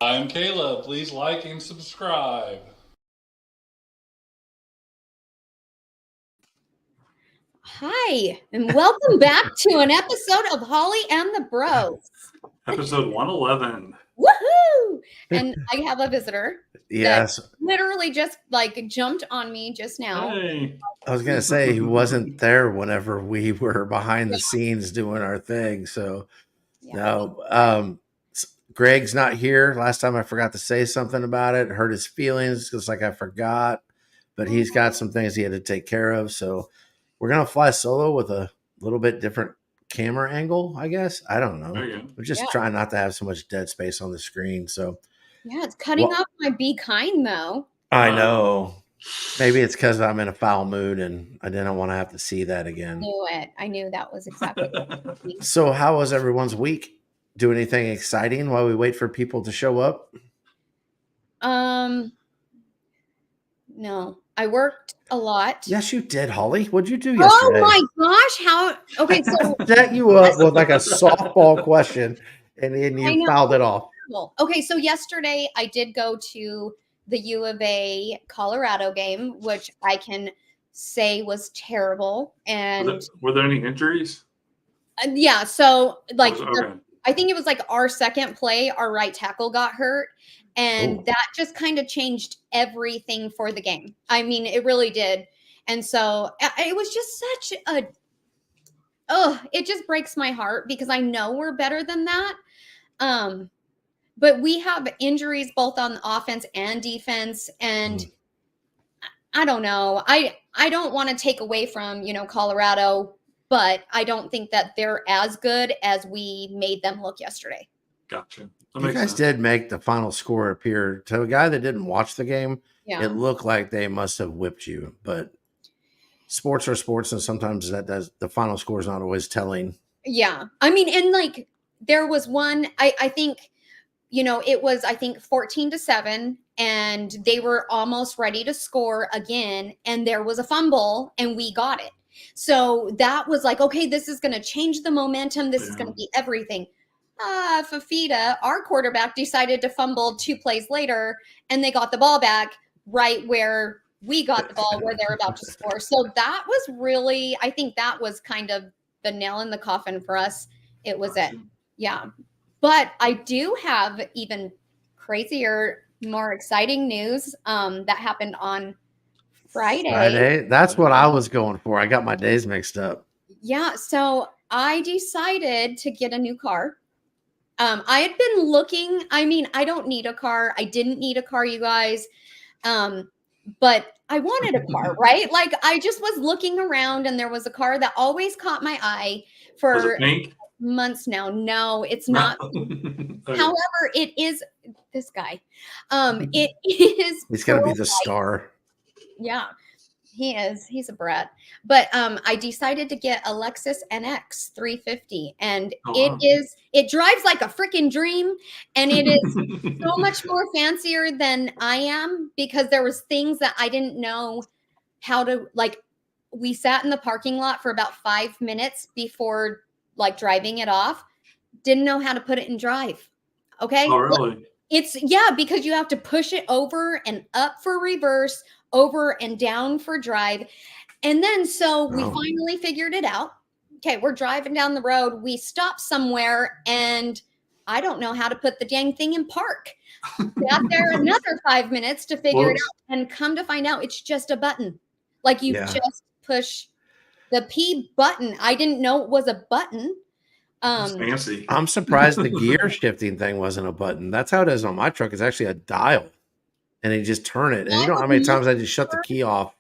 I'm Caleb. Please like and subscribe. Hi, and welcome back to an episode of Holly and the Bros. Episode 111. Woohoo! And I have a visitor Yes, that literally just jumped on me just now. Hey. I was gonna say he wasn't there whenever we were behind the scenes doing our thing. So Yeah. no, Greg's not here. Last time I forgot to say something about it, hurt his feelings just like I forgot. But he's got some things he had to take care of. So we're gonna fly solo with a little bit different camera angle, I guess. I don't know. There you go. We're just trying not to have so much dead space on the screen. So Yeah, it's cutting off my be kind though. I know. Maybe it's because I'm in a foul mood and I didn't want to have to see that again. Knew it. I knew that was exactly what I was thinking. So how was everyone's week? Do anything exciting while we wait for people to show up? No. I worked a lot. Yes, you did, Holly. What'd you do yesterday? Oh my gosh, how okay, so set you up with like a softball question and then you fouled it off. Okay, so yesterday I did go to the U of A Colorado game, which I can say was terrible. And were there any injuries? Yeah, so Okay. I think it was like our second play, our right tackle got hurt. And that just kind of changed everything for the game. I mean, it really did. And so it was just such it just breaks my heart because I know we're better than that. But we have injuries both on the offense and defense. And I don't know. I don't want to take away from, Colorado, but I don't think that they're as good as we made them look yesterday. Gotcha. You guys did make the final score appear to a guy that didn't watch the game. Yeah. It looked like they must have whipped you, but sports are sports, and sometimes the final score is not always telling. Yeah. I mean, and there was one, I think, it was, 14-7, and they were almost ready to score again. And there was a fumble and we got it. So that was like, okay, this is going to change the momentum. This is going to be everything. Fafita, our quarterback, decided to fumble 2 plays later, and they got the ball back right where we got the ball, where they're about to score. So that was really, I think that was kind of the nail in the coffin for us. It was it. Yeah. But I do have even crazier, more exciting news that happened on Friday. That's what I was going for. I got my days mixed up. Yeah. So I decided to get a new car. I had been looking. I mean, I don't need a car. I didn't need a car, you guys. But I wanted a car, right? Like I just was looking around and there was a car that always caught my eye for months now. No, it's not. However, it is this guy. It is. He's going to be the star. Yeah. He is. He's a brat. But I decided to get a Lexus NX 350, and it drives like a freaking dream, and it is so much more fancier than I am because there was things that I didn't know how to we sat in the parking lot for about 5 minutes before driving it off. Didn't know how to put it in drive. Okay. Oh, really? Because you have to push it over and up for reverse, over and down for drive. And then so we finally figured it out. Okay, we're driving down the road. We stop somewhere and I don't know how to put the dang thing in park. Got there another 5 minutes to figure it out, and come to find out it's just a button. Like you just push the P button. I didn't know it was a button. Fancy. I'm surprised the gear shifting thing wasn't a button. That's how it is on my truck. It's actually a dial, and you just turn it. And you know how many times I just shut the key off.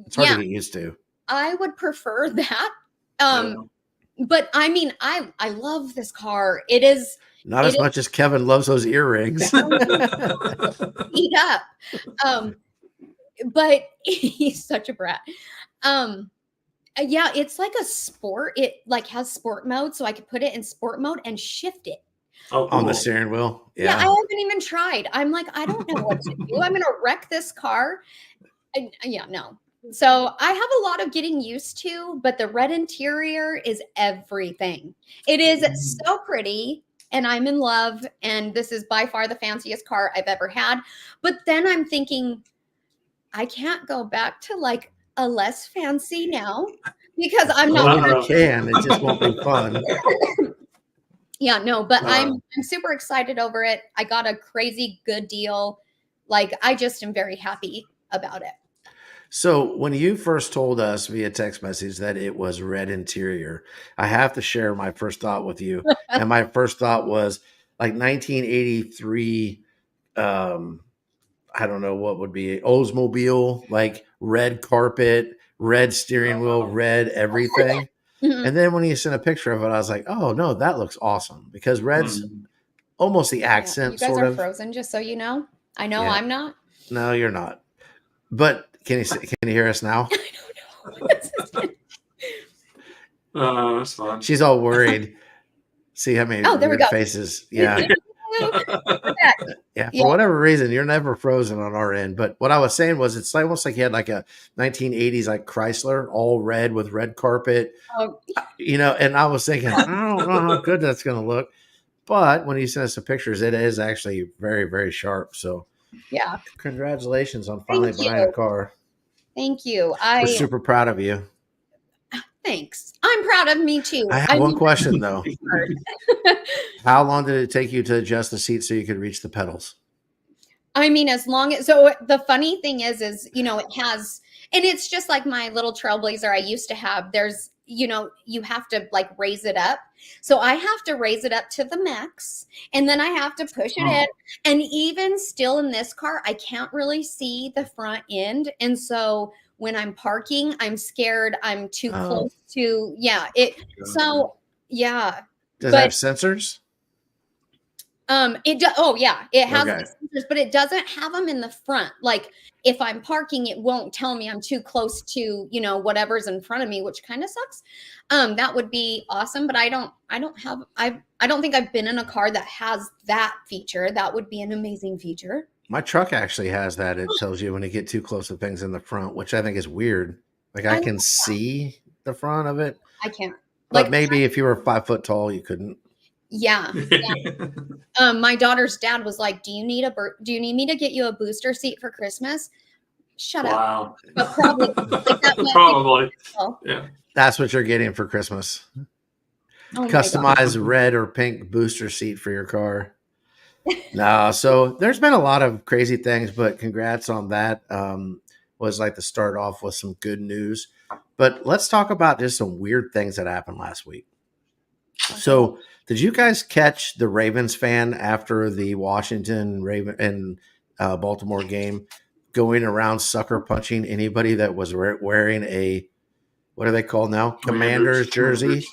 It's hard to get used to. I would prefer that. But I mean, I love this car. It is not as much as Kevin loves those earrings. Eat up. But he's such a brat. Yeah, it's like a sport. It has sport mode, so I could put it in sport mode and shift it. Oh, cool. On the steering wheel. Yeah, I haven't even tried. I'm like, I don't know what to do. I'm gonna wreck this car. No. So I have a lot of getting used to, but the red interior is everything. It is so pretty. and I'm in love, and this is by far the fanciest car I've ever had. But then I'm thinking, I can't go back to like a less fancy now because I'm Well, not. you can. It just won't be fun. Yeah, no, but Wow. I'm super excited over it. I got a crazy good deal. Like, I just am very happy about it. So when you first told us via text message that it was red interior, I have to share my first thought with you. And my first thought was like 1983, I don't know what would be Oldsmobile, like red carpet, red steering wheel, red everything. Mhm. And then when you sent a picture of it, I was like, oh no, that looks awesome because red's Mm. almost the Yeah, accent you guys sort are of. frozen, just so you know. I know Yeah. I'm not. No, you're not. But can you hear us now? I don't know. That's fun. She's all worried. See how many Oh, there we weird go. faces. Yeah. Yeah. For Yeah. whatever reason, you're never frozen on our end. But what I was saying was it's almost like you had like a 1980s like Chrysler, all red with red carpet, Oh, and I was thinking, I don't know how good that's going to look. But when you sent us the pictures, it is actually very, very sharp. So yeah. congratulations on finally Thank buying a you. car. Thank you. We're super proud of you. Thanks. I'm proud of me too. I have one question though. hard. How long did it take you to adjust the seat so you could reach the pedals? I mean, as long as, so the funny thing is, it has, and it's just like my little Trailblazer I used to have. There's, you have to like raise it up. So I have to raise it up to the max, and then I have to push it in. And even still in this car, I can't really see the front end. And so when I'm parking, I'm scared I'm too close to, so yeah. Does it have sensors? It does. Oh yeah, it has Okay. sensors, but it doesn't have them in the front. Like if I'm parking, it won't tell me I'm too close to, whatever's in front of me, which kind of sucks. That would be awesome, but I don't think I've been in a car that has that feature. That would be an amazing feature. My truck actually has that. It tells you when you get too close to things in the front, which I think is weird. Like I can see the front of it. I can't. But Like maybe if you were 5 foot tall, you couldn't. Yeah. My daughter's dad was like, do you need me to get you a booster seat for Christmas? Shut up. Wow. But probably. Probably. Yeah. That's what you're getting for Christmas. Oh my God. Customized red or pink booster seat for your car. No, so there's been a lot of crazy things, but congrats on that. Was like to start off with some good news. But let's talk about just some weird things that happened last week. So, did you guys catch the Ravens fan after the Washington Raven and Baltimore game going around sucker punching anybody that was wearing a, what are they called now? Commander's jersey.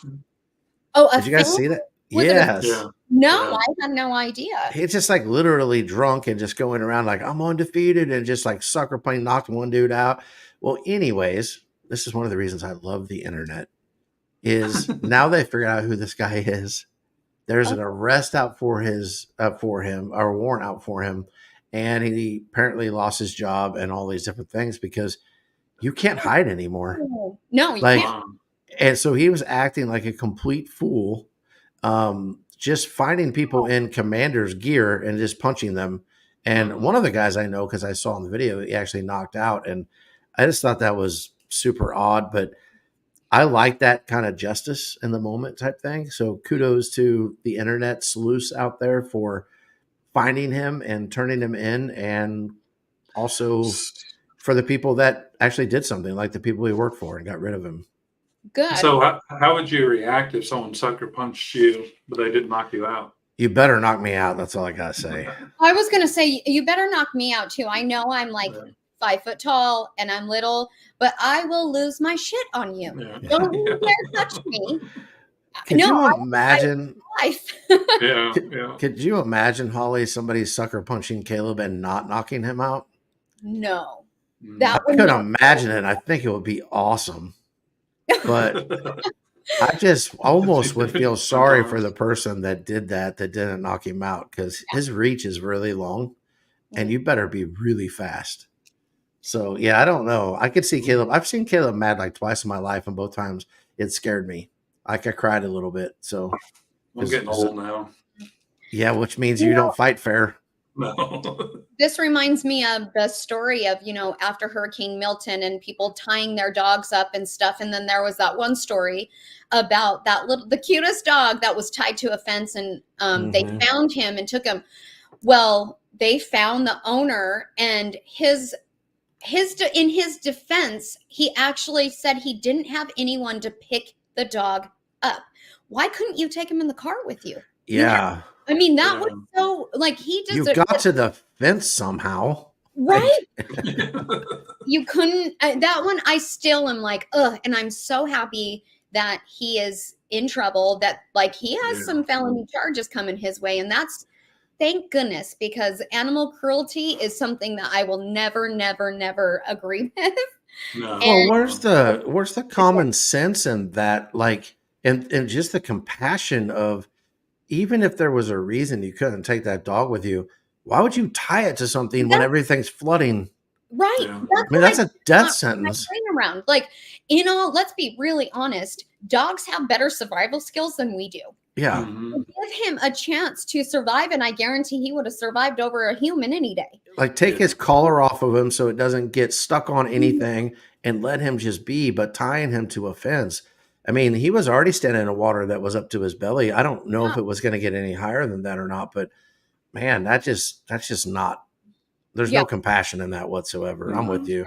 Oh, Did you guys see that? Was it Yes. Yeah. No, Yeah. I had no idea. He's just like literally drunk and just going around like I'm undefeated and just like sucker punching, knocked one dude out. Well, anyways, this is one of the reasons I love the internet. Is now they figured out who this guy is. There's an arrest out for him, or a warrant out for him, and he apparently lost his job and all these different things because you can't hide anymore. No, you Like- can't. And so he was acting like a complete fool, just finding people in commander's gear and just punching them. And one of the guys I know, because I saw in the video, he actually knocked out. And I just thought that was super odd, but I like that kind of justice in the moment type thing. So kudos to the internet sleuths out there for finding him and turning him in, and also for the people that actually did something, like the people he worked for and got rid of him. Good. So how would you react if someone sucker punched you, but they didn't knock you out? You better knock me out. That's all I got to say. I was going to say, you better knock me out too. I know I'm like 5 foot tall and I'm little, but I will lose my shit on you. Yeah. Don't you dare touch me. Could you imagine? Life. Yeah. Yeah. Could you imagine, Holly, somebody sucker punching Caleb and not knocking him out? No. Mm. That I would could not- imagine it. I think it would be awesome. But I just almost would feel sorry for the person that did that didn't knock him out, because his reach is really long and you better be really fast. So, yeah, I don't know. I could see Caleb. I've seen Caleb mad like twice in my life, and both times it scared me. Like I cried a little bit. So, I'm getting old now. Yeah, which means You you know, don't fight fair. No. this reminds me of the story of, after Hurricane Milton and people tying their dogs up and stuff. And then there was that one story about the cutest dog that was tied to a fence, and they Mhm. found him and took him. Well, they found the owner, and in his defense, he actually said he didn't have anyone to pick the dog up. Why couldn't you take him in the car with you? Yeah. I mean, that Yeah. was so, like, he You just got to the fence somehow. right. You couldn't. That one, I still am like, ugh. And I'm so happy that he is in trouble. That, like, he has Yeah. some felony charges coming his way, and that's, thank goodness, because animal cruelty is something that I will never, never, never agree with. No. Well, where's the common sense in that? Like, and just the compassion of, even if there was a reason you couldn't take that dog with you, why would you tie it to something when That's everything's flooding? right. Yeah. That's I mean, what that's a death sentence. around. Like, let's be really honest. Dogs have better survival skills than we do. Yeah. Mhm. Give him a chance to survive, and I guarantee he would have survived over a human any day. Like, take his collar off of him so it doesn't get stuck on anything and let him just be, but tying him to a fence. I mean, he was already standing in water that was up to his belly. I don't know if it was going to get any higher than that or not, but man, that's just not, there's Yeah. no compassion in that whatsoever. I'm with Mhm. you.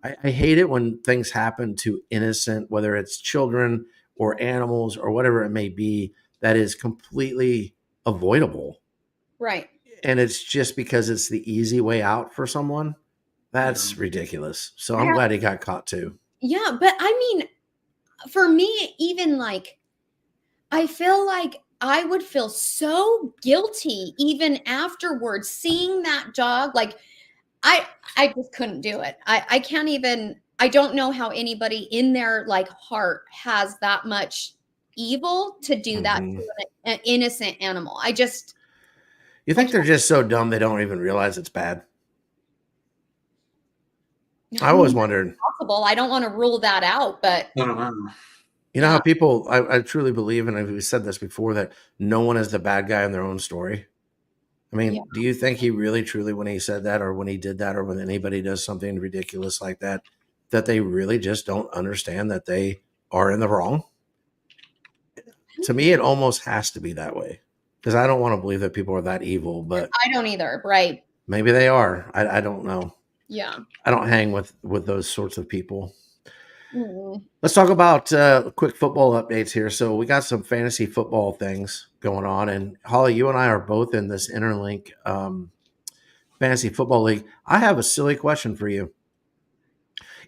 I hate it when things happen to innocent, whether it's children or animals or whatever it may be, that is completely avoidable. Right. And it's just because it's the easy way out for someone. That's ridiculous. So I'm Yeah. glad he got caught too. Yeah, but I mean, for me, even like, I feel like I would feel so guilty even afterwards seeing that dog. Like, I just couldn't do it. I can't even. I don't know how anybody in their, like, heart has that much evil to do that Mhm. to an innocent animal. You think they're just so dumb they don't even realize it's bad? I always wondered. Possible. I don't want to rule that out, but I don't know. You know how Yeah. people, I truly believe, and we've said this before, that no one is the bad guy in their own story. I mean, Yeah. do you think he really, truly, when he said that, or when he did that, or when anybody does something ridiculous like that, that they really just don't understand that they are in the wrong? To me, it almost has to be that way, because I don't want to believe that people are that evil, but I don't either. Right. maybe they are. I don't know. Yeah. I don't hang with those sorts of people. Mm. Let's talk about quick football updates here. So we got some fantasy football things going on, and Holly, you and I are both in this Interlink fantasy football league. I have a silly question for you.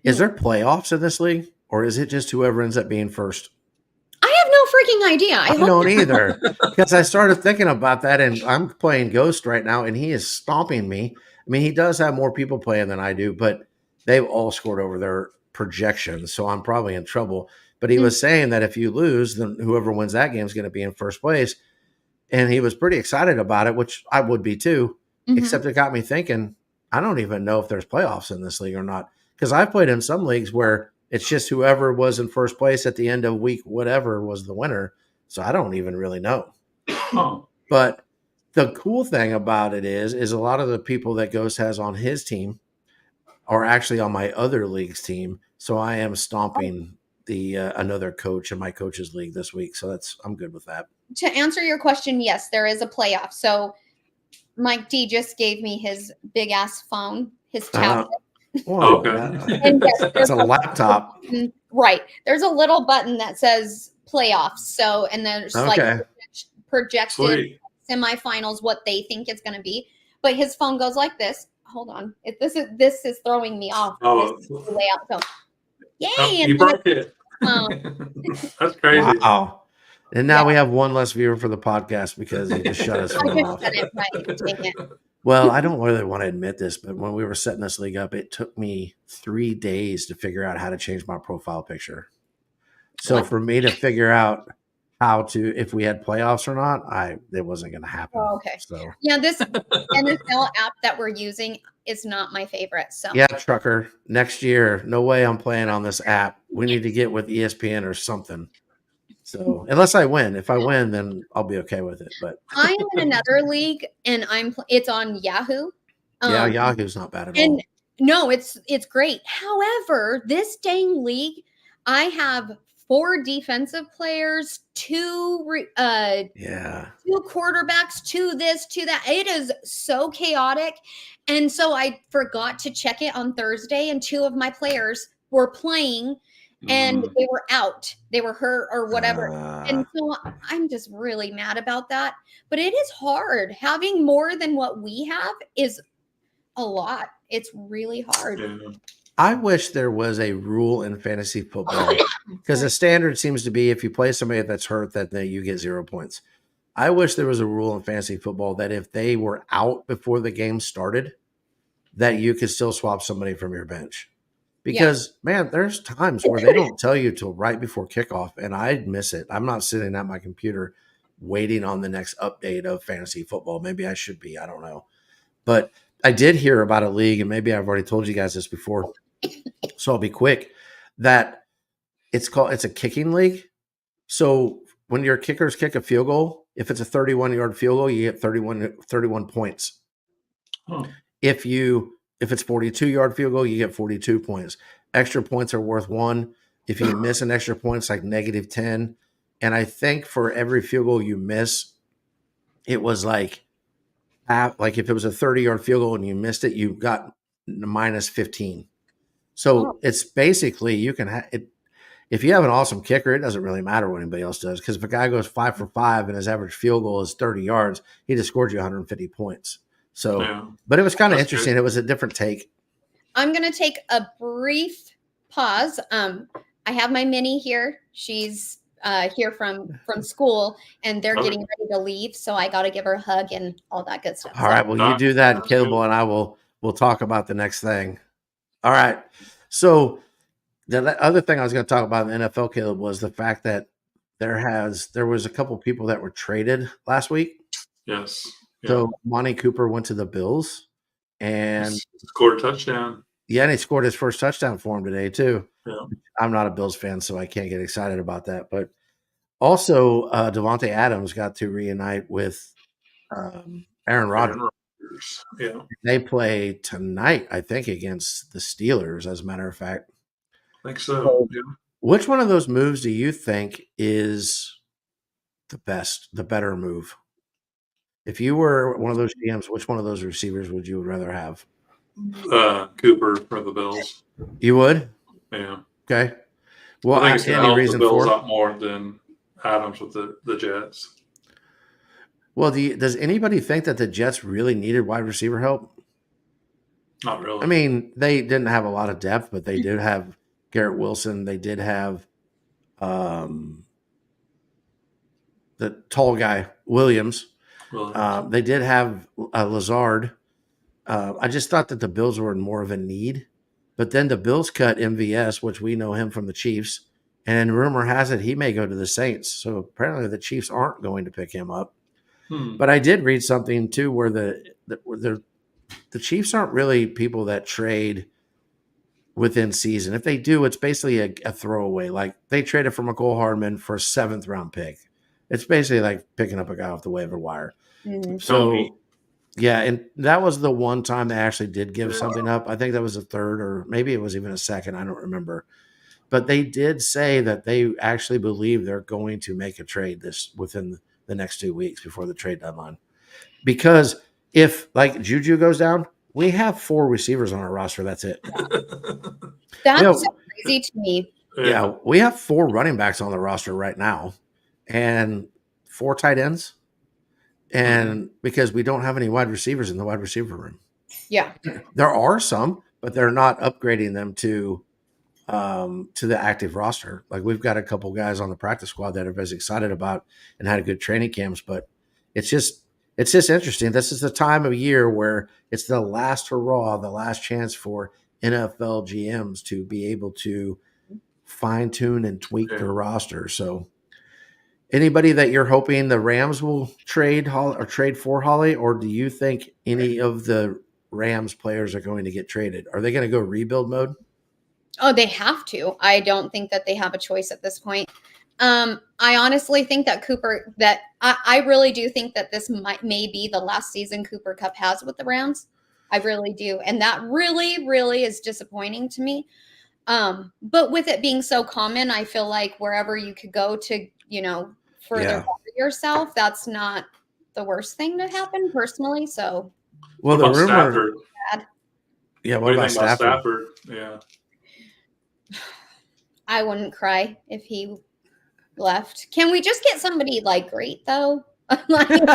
Is there playoffs in this league, or is it just whoever ends up being first? I have no freaking idea. I don't either, because I started thinking about that, and I'm playing Ghost right now, and he is stomping me. I mean, he does have more people playing than I do, but they've all scored over their projections, so I'm probably in trouble. But he was saying that if you lose, then whoever wins that game is going to be in first place, and he was pretty excited about it, which I would be too. Mhm. Except it got me thinking, I don't even know if there's playoffs in this league or not, because I've played in some leagues where it's just whoever was in first place at the end of week whatever was the winner. So I don't even really know. Oh, But the cool thing about it is a lot of the people that Ghost has on his team are actually on my other league's team. So I am stomping the another coach in my coach's league this week. So I'm good with that. To answer your question, yes, there is a playoff. So Mike D just gave me his big ass phone, his tablet. Whoa, okay. And yes, that's a laptop. Right. There's a little button that says playoffs. So, and there's Okay. like projected Sweet. semifinals, what they think it's going to be. But his phone goes like this. Hold on. This is throwing me off. Oh, This is the layout. So, yay! oh, and you broke it. um, That's crazy. Wow. And now we have one less viewer for the podcast because he just shut his I phone just off. said it right. Dang it. Well, I don't really want to admit this, but when we were setting this league up, it took me 3 days to figure out how to change my profile picture. So What? for me to figure out how to, if we had playoffs or not, it wasn't going to happen. Oh, okay. So Yeah, this NFL app that we're using is not my favorite. So yeah, trucker, next year, no way I'm playing on this app. We need to get with ESPN or something. So unless I win, if I win, then I'll be okay with it. But I am in another league, and it's on Yahoo. yeah, Um, Yahoo's not bad at all. and no, it's great. However, this dang league, I have 4 defensive players, 2 Yeah. 2 quarterbacks, 2 this, 2 that. It is so chaotic. And so I forgot to check it on Thursday, and 2 of my players were playing and Mm, they were out. They were hurt or whatever. And Uh, so I'm just really mad about that. But it is hard. Having more than what we have is a lot. It's really hard. yeah. I wish there was a rule in fantasy football because the standard seems to be if you play somebody that's hurt, that you get 0 points. I wish there was a rule in fantasy football that if they were out before the game started, that you could still swap somebody from your bench. Because man, there's times where they don't tell you till right before kickoff, and I'd miss it. I'm not sitting at my computer waiting on the next update of fantasy football. Maybe I should be. I don't know. But I did hear about a league, and maybe I've already told you guys this before, so I'll be quick. That it's a kicking league. So when your kickers kick a field goal, if it's a 31-yard field goal, you get 31 points. Huh. If it's 42-yard field goal, you get 42 points. Extra points are worth 1. If you miss an extra point, it's like -10. And I think for every field goal you miss, it was like if it was a 30-yard field goal and you missed it, you got -15. So Oh. it's basically you can it. If you have an awesome kicker, it doesn't really matter what anybody else does, because if a guy goes 5 for 5 and his average field goal is 30 yards, he just scored you 150 points. So, Yeah. but it was kind of That's interesting. good. It was a different take. I'm going to take a brief pause. I have my Minnie here. She's here from school, and they're Love getting ready to leave, so I got to give her a hug and all that good stuff. All right. Well, you do that, Sounds Caleb, good. and I we'll talk about the next thing. All right. So the other thing I was going to talk about in the NFL, Caleb, was the fact that there was a couple people that were traded last week. Yes. Yeah. So Monty Cooper went to the Bills, and Scored a touchdown. yeah, and he scored his first touchdown for him today too. Yeah. I'm not a Bills fan, so I can't get excited about that. But also, Devontae Adams got to reunite with Aaron Rodgers. Aaron Rodgers. Yeah. They play tonight, I think, against the Steelers, as a matter of fact. I think so. Yeah. Which one of those moves do you think is the better move? If you were one of those GMs, which one of those receivers would you rather have? Cooper for the Bills. You would? Yeah. Okay. Well, I think it's going to any help the reason Bills for it? out more than Adams with the Jets. Well, does anybody think that the Jets really needed wide receiver help? Not really. I mean, they didn't have a lot of depth, but they did have Garrett Wilson. They did have the tall guy, Williams. They did have Lazard. I just thought that the Bills were in more of a need. But then the Bills cut MVS, which we know him from the Chiefs. And rumor has it he may go to the Saints. So apparently the Chiefs aren't going to pick him up. But I did read something, too, where the Chiefs aren't really people that trade within season. If they do, it's basically a throwaway. Like they traded for McCole Hardman for a 7th-round pick. It's basically like picking up a guy off the waiver wire. Mm-hmm. So, yeah, and that was the one time they actually did give something up. I think that was a 3rd, or maybe it was even a 2nd. I don't remember. But they did say that they actually believe they're going to make a trade within the next 2 weeks before the trade deadline. Because if like Juju goes down, we have 4 receivers on our roster. That's it. That's so crazy to me. Yeah, we have 4 running backs on the roster right now and 4 tight ends. And because we don't have any wide receivers in the wide receiver room. Yeah. There are some, but they're not upgrading them to the active roster. Like we've got a couple guys on the practice squad that everybody's excited about and had good training camps, but it's just interesting. This is the time of year where it's the last hurrah, the last chance for NFL GMs to be able to fine tune and tweak their roster. So anybody that you're hoping the Rams will trade for, Holly, or do you think any of the Rams players are going to get traded? Are they going to go rebuild mode? Oh, they have to. I don't think that they have a choice at this point. I honestly think that I really do think that this may be the last season Cooper Cup has with the Rams. I really do. And that really, really is disappointing to me. But with it being so common, I feel like wherever you could go to, further Yeah. better yourself, that's not the worst thing to happen personally. So Well, What the about rumor. Stafford? Yeah. What What do you about think about Stafford? Stafford? Yeah. I wouldn't cry if he left. Can we just get somebody like great though? Like, yeah,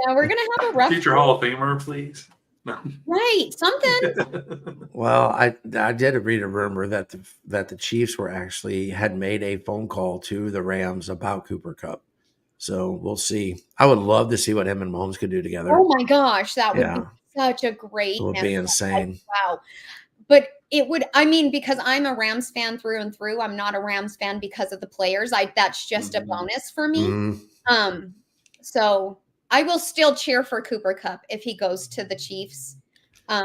we're gonna have a rough Future Hall of Famer, please. No. right, something. Well, I did read a rumor that the Chiefs had made a phone call to the Rams about Cooper Cup. So we'll see. I would love to see what him and Mahomes could do together. Oh my gosh, that would Yeah. be such a great It would matchup. be insane. Wow. But it would, I mean, because I'm a Rams fan through and through. I'm not a Rams fan because of the players. That's just a Mhm. bonus for me. Mhm. So I will still cheer for Cooper Cup if he goes to the Chiefs.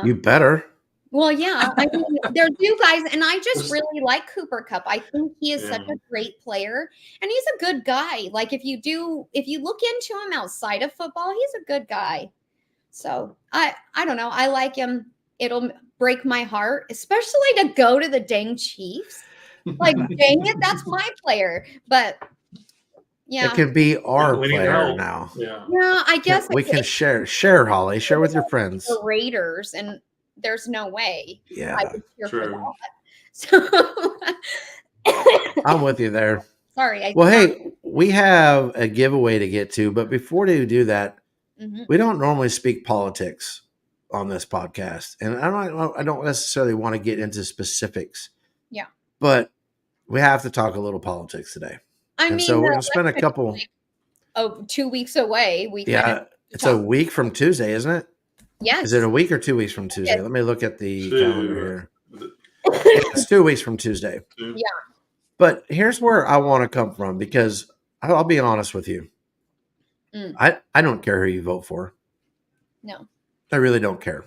You better. Well, yeah, I mean, they're new guys, and I just really like Cooper Cup. I think he is such Yeah. a great player, and he's a good guy. Like if you look into him outside of football, he's a good guy. So I don't know. I like him. It'll break my heart, especially to go to the dang Chiefs. Like, dang it, that's my player. But yeah, It can be our We need player help. now. Yeah. yeah, I guess We can share, Holly. Share with your friends. the Raiders, and there's no way I Yeah. would cheer True. for that. So I'm with you there. sorry. Well, hey, we have a giveaway to get to, but before we do that, Mhm. we don't normally speak politics on this podcast, and I don't necessarily want to get into specifics. Yeah. But we have to talk a little politics today, I and mean, so we're the going to spend a election couple. is like, 2 weeks away. We kind Yeah, of it's a week from Tuesday, isn't it? yes. Is it a week or 2 weeks from Tuesday? Yes. Let me look at the Two. calendar here. It's 2 weeks from Tuesday. Yeah. But here's where I want to come from, because I'll be honest with you. I don't care who you vote for. No. I really don't care.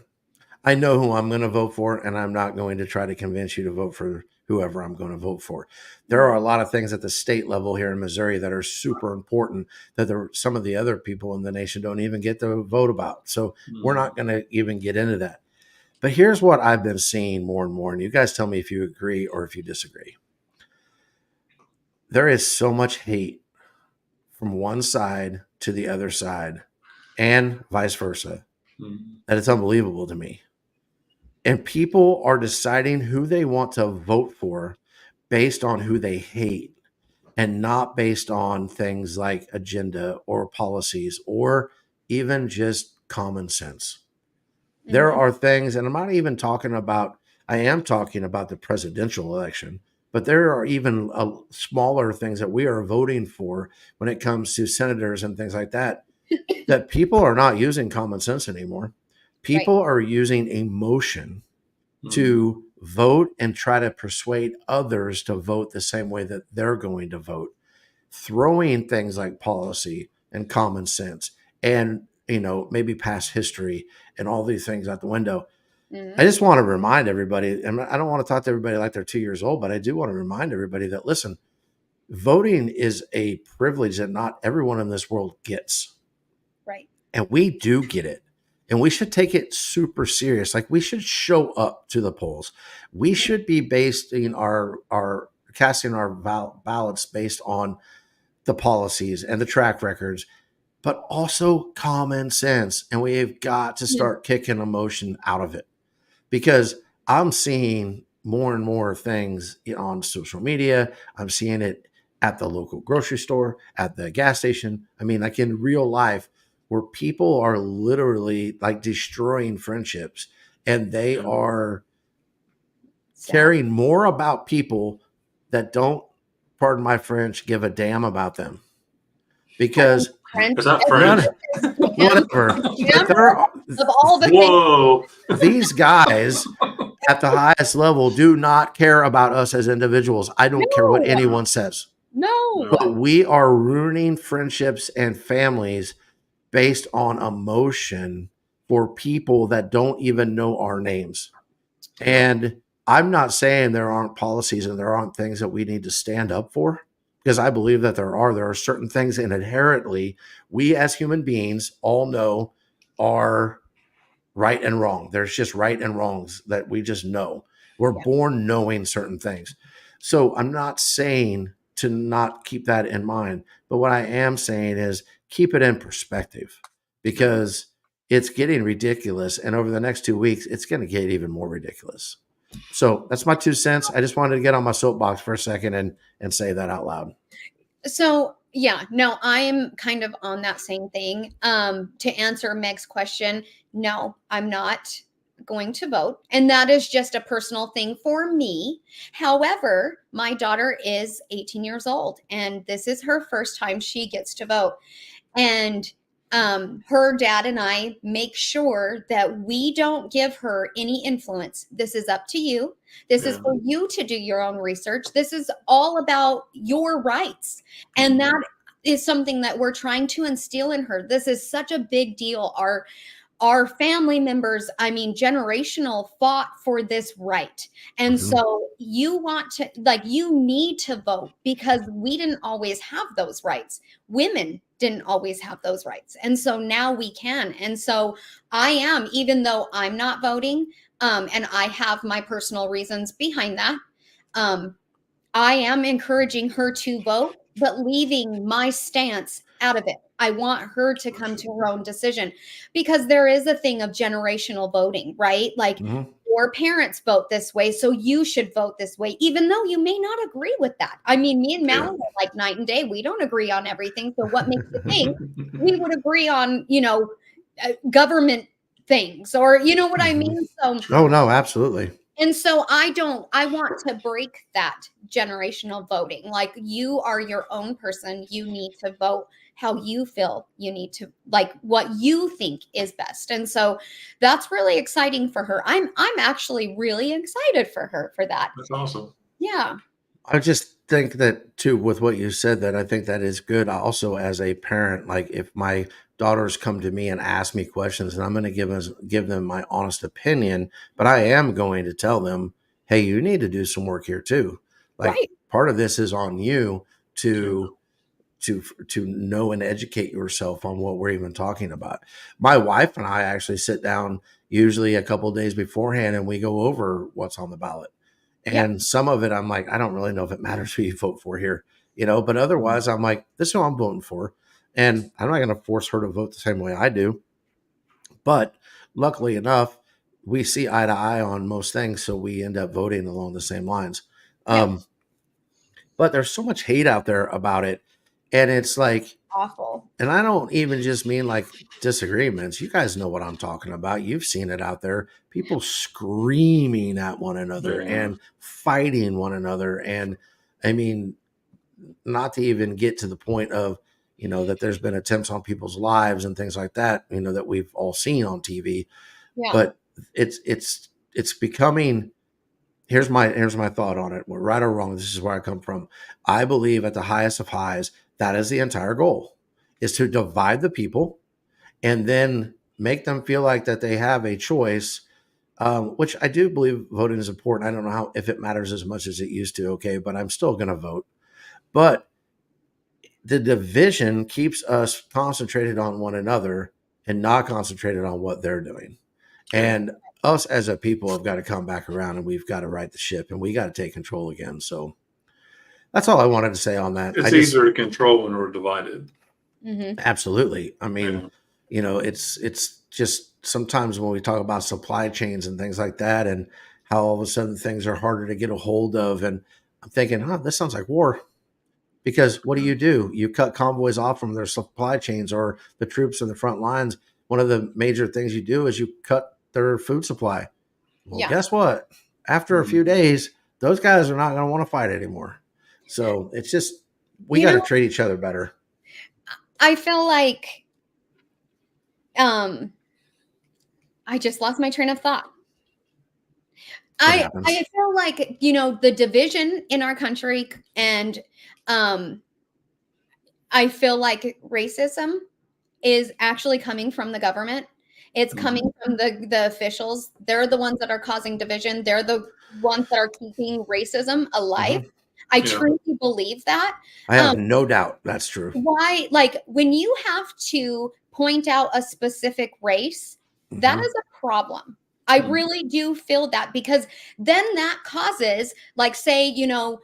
I know who I'm going to vote for, and I'm not going to try to convince you to vote for whoever I'm going to vote for. There are a lot of things at the state level here in Missouri that are super important that some of the other people in the nation don't even get to vote about. So we're not going to even get into that. But here's what I've been seeing more and more, and you guys tell me if you agree or if you disagree. There is so much hate from one side to the other side and vice versa that it's unbelievable to me. And people are deciding who they want to vote for based on who they hate and not based on things like agenda or policies or even just common sense. There are things, and I am talking about the presidential election, but there are even smaller things that we are voting for when it comes to senators and things like that, that people are not using common sense anymore. People are using emotion to vote and try to persuade others to vote the same way that they're going to vote, throwing things like policy and common sense and, maybe past history and all these things out the window. I just want to remind everybody, and I don't want to talk to everybody like they're 2 years old, but I do want to remind everybody that, listen, voting is a privilege that not everyone in this world gets. Right. And we do get it. And we should take it super serious. Like, we should show up to the polls. We should be casting our ballots based on the policies and the track records, but also common sense. And we have got to start kicking emotion out of it, because I'm seeing more and more things on social media. I'm seeing it at the local grocery store, at the gas station. I mean, like in real life, where people are literally like destroying friendships, and they are caring more about people that don't, pardon my French, give a damn about them. Because is that French? whatever. Of all the Whoa. These guys at the highest level do not care about us as individuals. I don't care what anyone says. No. But we are ruining friendships and families based on emotion for people that don't even know our names. And I'm not saying there aren't policies and there aren't things that we need to stand up for, because I believe that there are. There are certain things, and inherently, we as human beings all know are right and wrong. There's just right and wrongs that we just know. We're Yeah. born knowing certain things. So I'm not saying to not keep that in mind, but what I am saying is keep it in perspective, because it's getting ridiculous. And over the next 2 weeks, it's going to get even more ridiculous. So that's my 2 cents. I just wanted to get on my soapbox for a second and say that out loud. So yeah, no, I am kind of on that same thing. To answer Meg's question, no, I'm not going to vote. And that is just a personal thing for me. However, my daughter is 18 years old and this is her first time she gets to vote. And her dad and I make sure that we don't give her any influence. This is up to you. This is Yeah. for you to do your own research. This is all about your rights. And that is something that we're trying to instill in her. This is such a big deal. Our family members, I mean, generational, fought for this right. And Mhm. so you want to, like, you need to vote because we didn't always have those rights. Women didn't always have those rights. And so now we can. And so I am, even though I'm not voting, and I have my personal reasons behind that, I am encouraging her to vote, but leaving my stance out of it. I want her to come to her own decision because there is a thing of generational voting, right? Like Mhm. your parents vote this way, so you should vote this way, even though you may not agree with that. I mean, me and Yeah. Mallory are like night and day. We don't agree on everything. So what makes you think we would agree on, government things or, you know what I mean? So Oh no, absolutely. and so I want to break that generational voting. Like you are your own person. You need to vote how you feel. You need to like what you think is best. And so that's really exciting for her. I'm actually really excited for her for that. That's awesome. Yeah. I just think that too, with what you said, that I think that is good. Also, as a parent, like if my daughters come to me and ask me questions, and I'm going to give them my honest opinion, but I am going to tell them, hey, you need to do some work here too. Like Right. part of this is on you Yeah. to know and educate yourself on what we're even talking about. My wife and I actually sit down usually a couple of days beforehand, and we go over what's on the ballot. Yeah. And some of it, I'm like, I don't really know if it matters who you vote for here, but otherwise, I'm like, this is who I'm voting for. And I'm not going to force her to vote the same way I do. But luckily enough, we see eye to eye on most things. So we end up voting along the same lines. Yeah. But there's so much hate out there about it. And it's like, Awful. and I don't even just mean like disagreements. You guys know what I'm talking about. You've seen it out there. People screaming at one another Yeah. and fighting one another. And I mean, not to even get to the point of, that there's been attempts on people's lives and things like that, that we've all seen on TV. Yeah. But it's becoming, here's my thought on it. Right or wrong, this is where I come from. I believe at the highest of highs, that is the entire goal, is to divide the people and then make them feel like that they have a choice, which I do believe voting is important. I don't know if it matters as much as it used to, okay, but I'm still going to vote. But the division keeps us concentrated on one another and not concentrated on what they're doing. And us as a people have got to come back around, and we've got to right the ship, and we got to take control again. So that's all I wanted to say on that. It's easier to control when we're divided. Mm-hmm. Absolutely. I mean, Yeah. it's just sometimes when we talk about supply chains and things like that, and how all of a sudden things are harder to get a hold of, and I'm thinking, this sounds like war. Because what do? You cut convoys off from their supply chains, or the troops in the front lines. One of the major things you do is you cut their food supply. Well, Yeah. guess what? After a few days, those guys are not going to want to fight anymore. So it's just, we got to treat each other better. I feel like I just lost my train of thought. I feel like, the division in our country, and I feel like racism is actually coming from the government. It's coming from the officials. They're the ones that are causing division. They're the ones that are keeping racism alive. Mhm. I Yeah. truly believe that. I have no doubt that's true. Why, like, when you have to point out a specific race, that Mhm. is a problem. I Mhm. really do feel that, because then that causes, like, say, you know,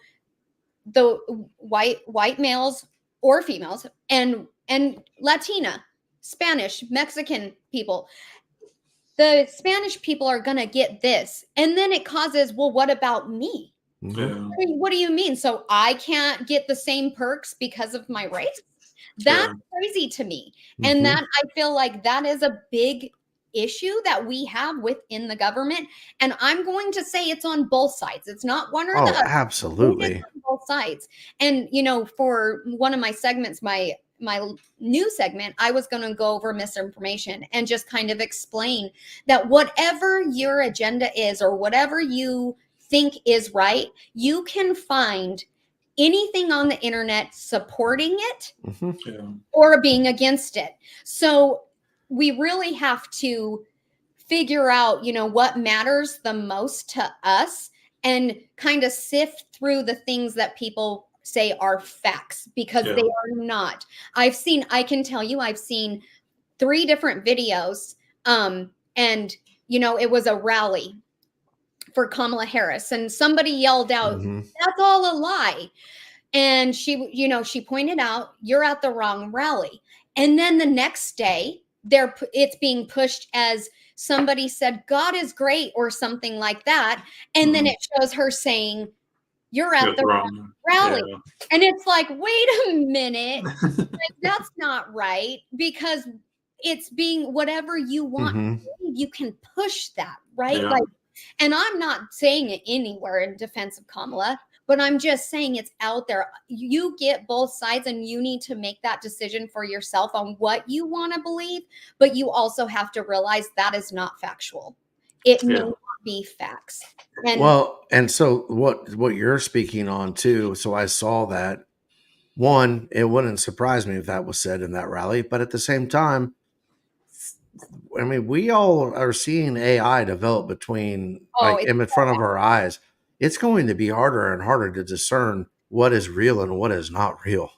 the white males or females and Latina, Spanish, Mexican people. The Spanish people are going to get this. And then it causes, well, what about me? Mhm. Yeah. I mean, what do you mean? So I can't get the same perks because of my race? That's Yeah. crazy to me. And Mhm. that, I feel like that is a big issue that we have within the government. And I'm going to say it's on both sides. It's not one or the Oh, other. It is absolutely. on both sides. And you know, for one of my segments, my new segment, I was going to go over misinformation and just kind of explain that whatever your agenda is or whatever you think is right, you can find anything on the internet supporting it Mhm. Yeah. or being against it. So we really have to figure out, you know, what matters the most to us and kind of sift through the things that people say are facts, because Yeah. they are not. I can tell you, I've seen 3 different videos, and you know, it was a rally for Kamala Harris, and somebody yelled out, Mhm. "That's all a lie." And she, you know, she pointed out, "You're at the wrong rally." And then the next day, it's being pushed as somebody said, "God is great," or something like that. And then Mhm. it shows her saying, "You're at That's the wrong. rally." Yeah. And it's like, wait a minute, like, that's not right, because it's being whatever you want, Mhm. you can push that, right? Yeah. Like, and I'm not saying it anywhere in defense of Kamala, but I'm just saying it's out there. You get both sides and you need to make that decision for yourself on what you want to believe, but you also have to realize that is not factual. It may Yeah. not be facts. And Well, and so what you're speaking on too, so I saw that. One, it wouldn't surprise me if that was said in that rally, but at the same time, I mean, we all are seeing AI develop between oh, like it's in front of our eyes. It's going to be harder and harder to discern what is real and what is not real.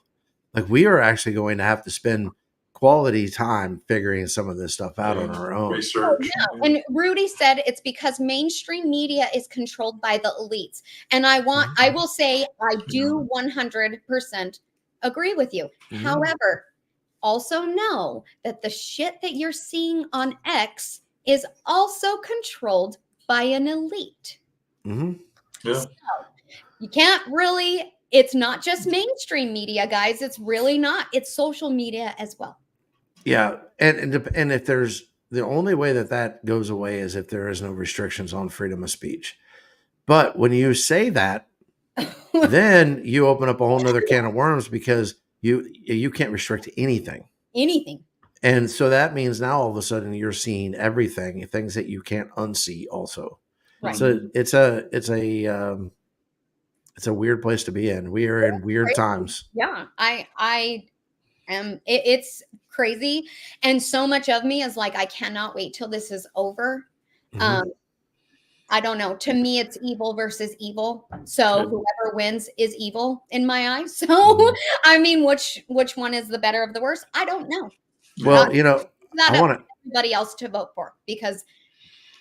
Like we are actually going to have to spend quality time figuring some of this stuff out on Yeah. our own. Research. and Rudy said it's because mainstream media is controlled by the elites. And I will say, I do 100% agree with you. Mhm. However, also know that the shit that you're seeing on X is also controlled by an elite. Mhm. Yeah. You can't really, it's not just mainstream media, guys. It's really not. It's social media as well. Yeah, and if there's the only way that that goes away is if there is no restrictions on freedom of speech. But when you say that, then you open up a whole nother can of worms because you can't restrict anything. Anything. And so that means now all of a sudden you're seeing everything, things that you can't unsee also. Right. So it's a weird place to be in. We are in weird times. Yeah. I am, it's crazy. And so much of me is like, I cannot wait till this is over. Mhm. I don't know. To me, it's evil versus evil. So Yeah. whoever wins is evil in my eyes. So Mhm. I mean, which one is the better of the worst? I don't know. Well, you know, That I up want to to everybody else to vote for, because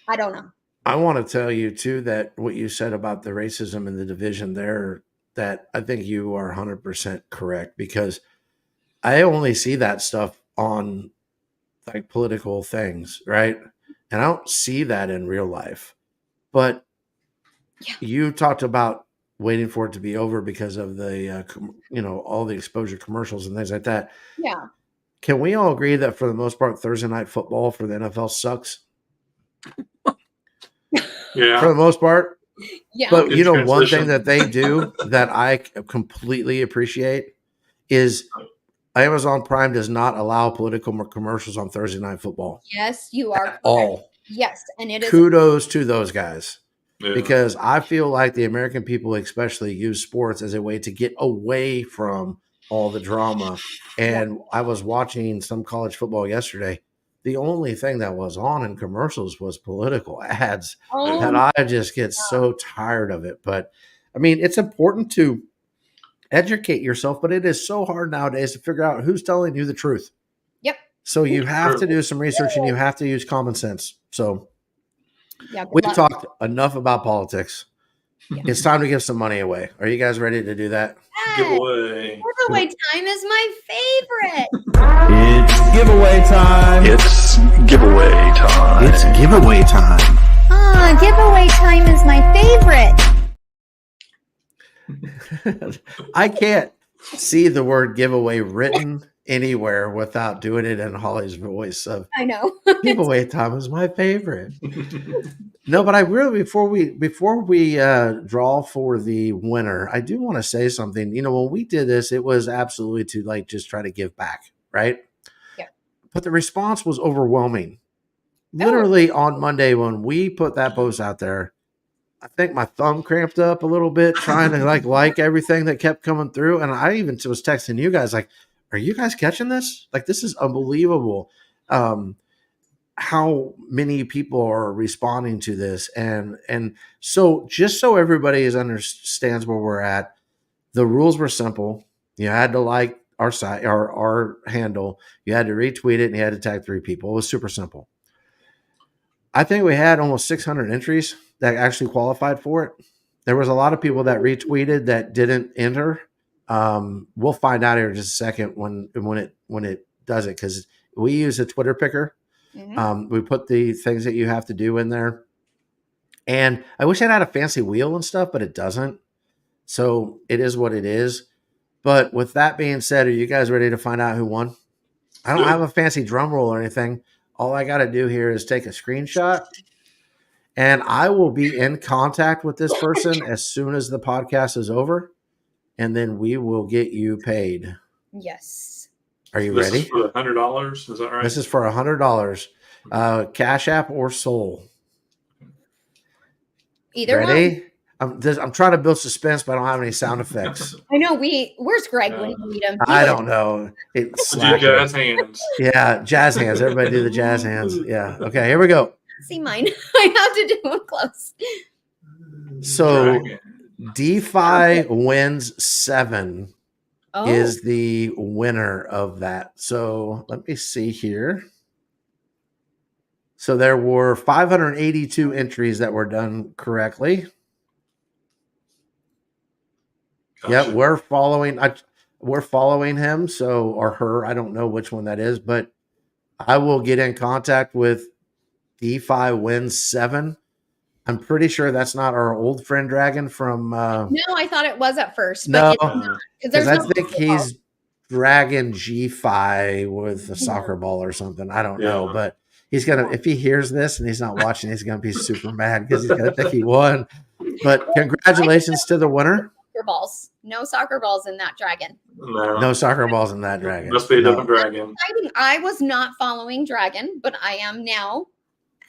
I don't know. I want to tell you too that what you said about the racism and the division there, that I think you are 100% correct because I only see that stuff on like political things, right? And I don't see that in real life. But Yeah. you talked about waiting for it to be over because of the all the exposure commercials and things like that. Yeah. Can we all agree that for the most part Thursday night football for the NFL sucks? For Yeah. the most part. Yeah. But you Good know, one thing transition. that they do that I completely appreciate is Amazon Prime does not allow political commercials on Thursday night football Yes, you are at correct. all. Yes. And it is. Kudos to those guys Yeah. because I feel like the American people, especially, use sports as a way to get away from all the drama. And I was watching some college football yesterday. the only thing that was on in commercials was political ads. Oh, And I just get so tired of it. But I mean, it's important to educate yourself, but it is so hard nowadays to figure out who's telling you the truth. Yep. So you have to do some research and you have to use common sense. So yeah. good we've luck. talked enough about politics. Yeah. It's time to give some money away. Are you guys ready to do that? Yes, Giveaway. giveaway time is my favorite. It's giveaway time. It's giveaway time. It's giveaway time. Giveaway time is my favorite. I can't see the word giveaway written anywhere without doing it in Holly's voice of I know. giveaway time is my favorite. No, but I really before we draw for the winner, I do want to say something. You know, when we did this, it was absolutely to like just try to give back, right? Yeah. But the response was overwhelming. Literally on Monday when we put that post out there, I think my thumb cramped up a little bit trying to like everything that kept coming through, and I even was texting you guys like, "Are you guys catching this? Like, this is unbelievable." How many people are responding to this, and so just so everybody understands where we're at, the rules were simple. You had to like our site, our handle. You had to retweet it, and you had to tag 3 people. It was super simple. I think we had almost 600 entries that actually qualified for it. There was a lot of people that retweeted that didn't enter. We'll find out here in just a second when it does it, because we use a Twitter picker. Mhm. We put the things that you have to do in there, and I wish it had a fancy wheel and stuff, but it doesn't. So it is what it is. But with that being said, are you guys ready to find out who won? I don't have a fancy drum roll or anything. All I got to do here is take a screenshot, and I will be in contact with this person as soon as the podcast is over, and then we will get you paid. Yes. Are you This ready? is for the $100. Is that right? This is for $100, Cash App or Soul. Either one. Ready? I'm trying to build suspense, but I don't have any sound effects. I know. Where's Greg when you need him? I don't know. It's Do slacking. jazz hands. Yeah, jazz hands. Everybody do the jazz hands. Yeah. Okay, here we go. See mine. I have to do one close. So Dragon. DeFi wins 7 Oh, is the winner of that. So let me see here. So there were 582 entries that were done correctly. Yeah, Gotcha. we're following him, so or her. I don't know which one that is, but I will get in contact with DeFi wins 7. I'm pretty sure that's not our old friend Dragon from no, I thought it was at first. no, But it's not, 'cause because there's I no think football. he's Dragon G-Fi with a soccer ball or something. I don't know, Yeah. but he's gonna, if he hears this and he's not watching, he's gonna be super mad because he's gonna think he won. But congratulations to the winner. soccer balls. No soccer balls in that dragon. No. No soccer balls in that Dragon. Must be a No. different dragon. I was not following Dragon, but I am now.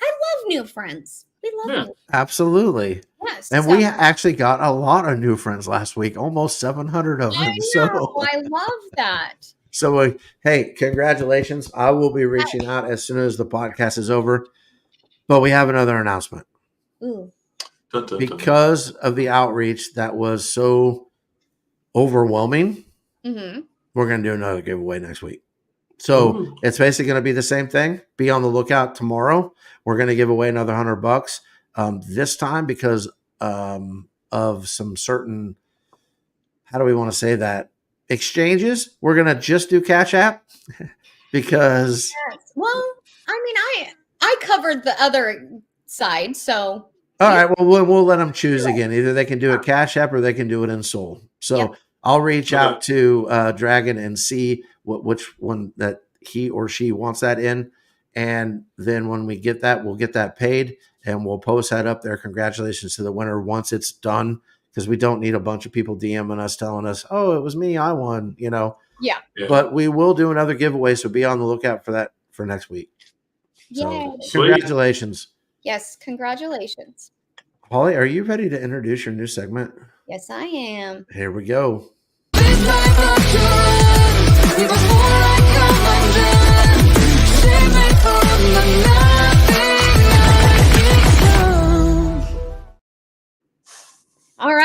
I love new friends. We love Yeah. new. Absolutely. Yes. And so- we actually got a lot of new friends last week, almost 700 of them. I know. I love that. So hey, congratulations. I will be reaching out as soon as the podcast is over. But we have another announcement. Ooh. Dun, dun, dun. Because of the outreach that was so overwhelming, Mm-hmm. we're going to do another giveaway next week. So Ooh. it's basically going to be the same thing. Be on the lookout tomorrow. We're going to give away another $100 this time because of some certain, how do we want to say that? Exchanges. We're going to just do Cash App because Yes. Well, I mean, I covered the other side, so all right, well, we'll let them choose again. Either they can do it Cash App or they can do it in Soul. So Yeah. I'll reach out to Dragon and see which one that he or she wants that in. And then when we get that, we'll get that paid and we'll post that up there. Congratulations to the winner once it's done, because we don't need a bunch of people DMing us telling us, oh, it was me, I won, you know. yeah. Yeah. But we will do another giveaway, so be on the lookout for that for next week. So Yay. Sweet. congratulations. Yes, congratulations. Holly, are you ready to introduce your new segment? Yes, I am. Here we go. Before I come undone, save me for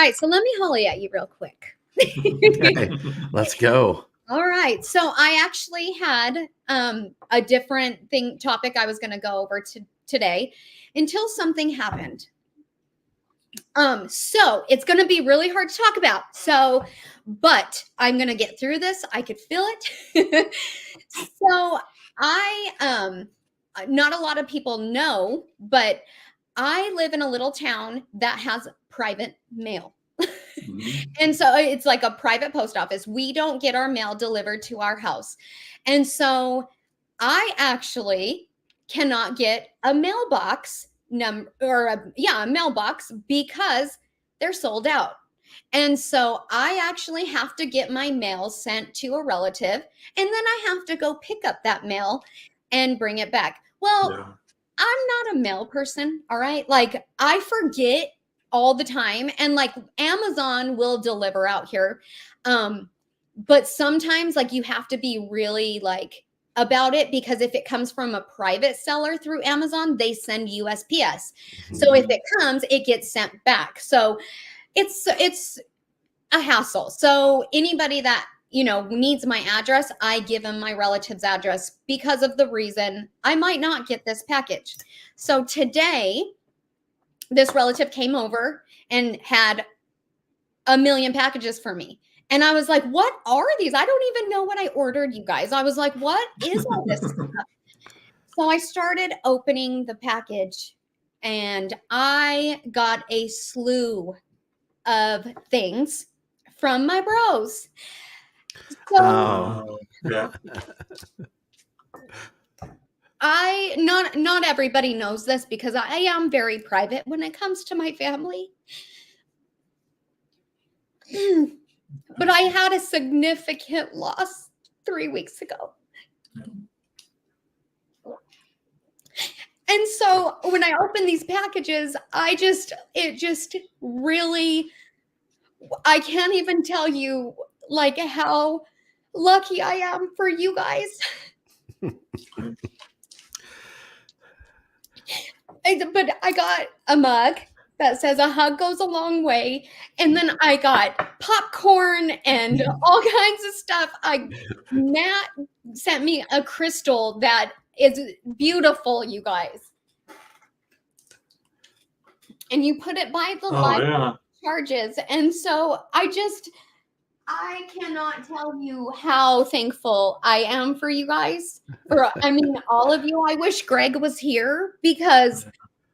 right. So let me holly at you real quick. Okay, let's go. All right. So I actually had a different topic I was going to go over today until something happened. So it's going to be really hard to talk about. So, but I'm going to get through this. I could feel it. So not a lot of people know, but I live in a little town that has private mail. And so it's like a private post office. We don't get our mail delivered to our house. And so I actually cannot get a mailbox a mailbox because they're sold out. And so I actually have to get my mail sent to a relative, and then I have to go pick up that mail and bring it back. Well, Yeah. I'm not a mail person, all right? Like I forget all the time, and like Amazon will deliver out here. But sometimes like you have to be really like about it, because if it comes from a private seller through Amazon, they send USPS. So if it comes, it gets sent back. So it's a hassle. So anybody that, needs my address, I give them my relative's address because of the reason I might not get this package. So today, this relative came over and had a million packages for me. And I was like, what are these? I don't even know what I ordered, you guys. I was like, what is all this stuff? So I started opening the package, and I got a slew of things from my bros. So Oh. Yeah. not everybody knows this, because I am very private when it comes to my family. But I had a significant loss 3 weeks ago. And so when I open these packages, I can't even tell you like how lucky I am for you guys. But I got a mug that says a hug goes a long way. And then I got popcorn and all kinds of stuff. Matt sent me a crystal that is beautiful, you guys. And you put it by the light, Yeah. charges. And so I cannot tell you how thankful I am for you guys. All of you. I wish Greg was here, because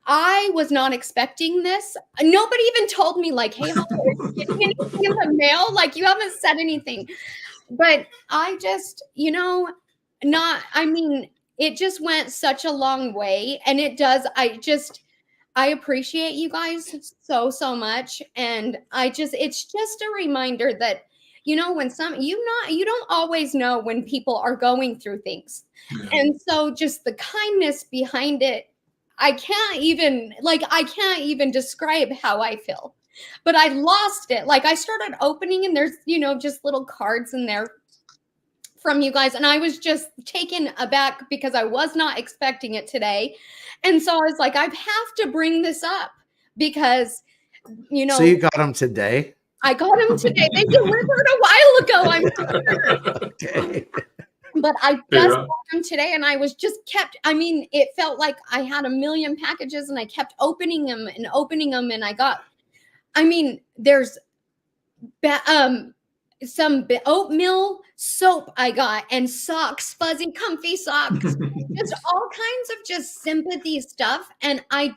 I was not expecting this. Nobody even told me like, hey, Holly, are you getting anything in the mail? Like, you haven't said anything. But I just, it just went such a long way. And it does. I appreciate you guys so, so much. And it's just a reminder that, when you don't always know when people are going through things. Yeah. And so just the kindness behind it, I can't even describe how I feel. But I lost it. Like I started opening, and there's, just little cards in there from you guys. And I was just taken aback because I was not expecting it today. And so I was like, I have to bring this up because, So you got them today? I got them today. They delivered a while ago. I'm sure. Okay. But I just got them today, and I was just it felt like I had a million packages, and I kept opening them. And I got, there's some oatmeal soap I got, and socks, fuzzy, comfy socks, just all kinds of just sympathy stuff. And I'm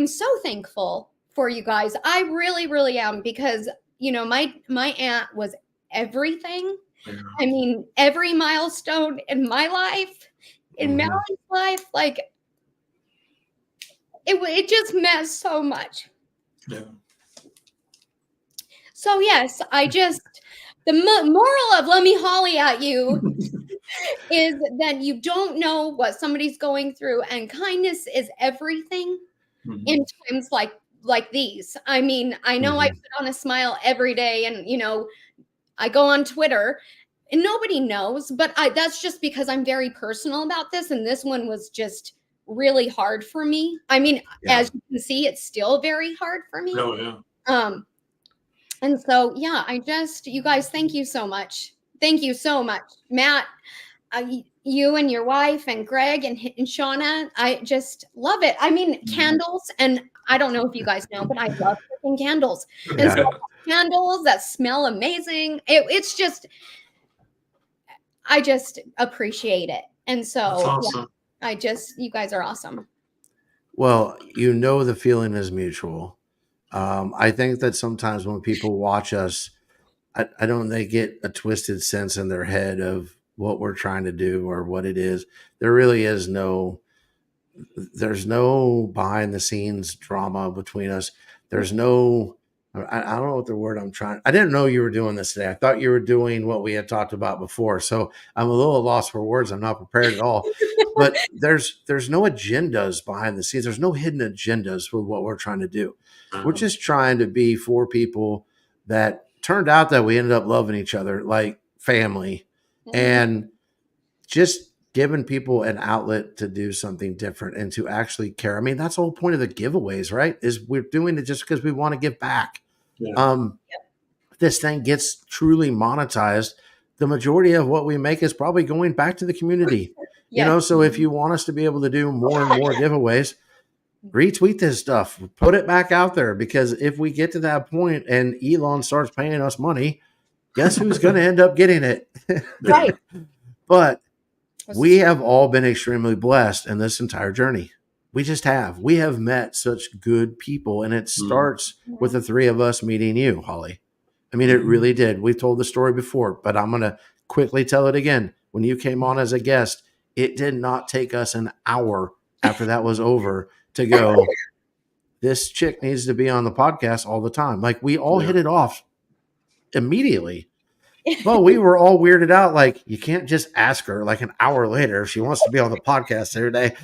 so thankful for you guys. I really, really am, because, my aunt was everything. Yeah. Every milestone in my life, in Mallory's life, like it just meant so much. Yeah. So yes, the moral of Let Me Holly at You is that you don't know what somebody's going through, and kindness is everything in times like these. I know I put on a smile every day, and I go on Twitter, and nobody knows, but that's just because I'm very personal about this, and this one was just really hard for me. As you can see, it's still very hard for me. Oh, yeah. And so, yeah, you guys, thank you so much. Thank you so much, Matt. You and your wife and Greg and Shauna, I just love it. I mean, candles, and I don't know if you guys know, but I love cooking candles. And Yeah. so candles that smell amazing. It's just, I just appreciate it. And so, That's awesome. you guys are awesome. Well, you know, the feeling is mutual. I think that sometimes when people watch us, I don't they get a twisted sense in their head of what we're trying to do or what it is. There really is there's no behind the scenes drama between us. There's no, I don't know what the word I didn't know you were doing this today. I thought you were doing what we had talked about before. So I'm a little lost for words. I'm not prepared at all. But there's no agendas behind the scenes. There's no hidden agendas with what we're trying to do. We're just trying to be four people that turned out that we ended up loving each other like family, and just giving people an outlet to do something different and to actually care. I mean, that's the whole point of the giveaways, right? Is we're doing it just because we want to give back. Yeah. If this thing gets truly monetized, the majority of what we make is probably going back to the community. You know, so if you want us to be able to do more and more giveaways, retweet this stuff, put it back out there, because if we get to that point and Elon starts paying us money, guess who's going to end up getting it? Right. But we have all been extremely blessed in this entire journey. We just have. We have met such good people, and it starts with the three of us meeting you, Holly. I mean, it really did. We've told the story before, but I'm going to quickly tell it again. When you came on as a guest, it did not take us an hour after that was over to go, this chick needs to be on the podcast all the time. Like, we all hit it off immediately. Well, we were all weirded out. Like, you can't just ask her like an hour later if she wants to be on the podcast every day.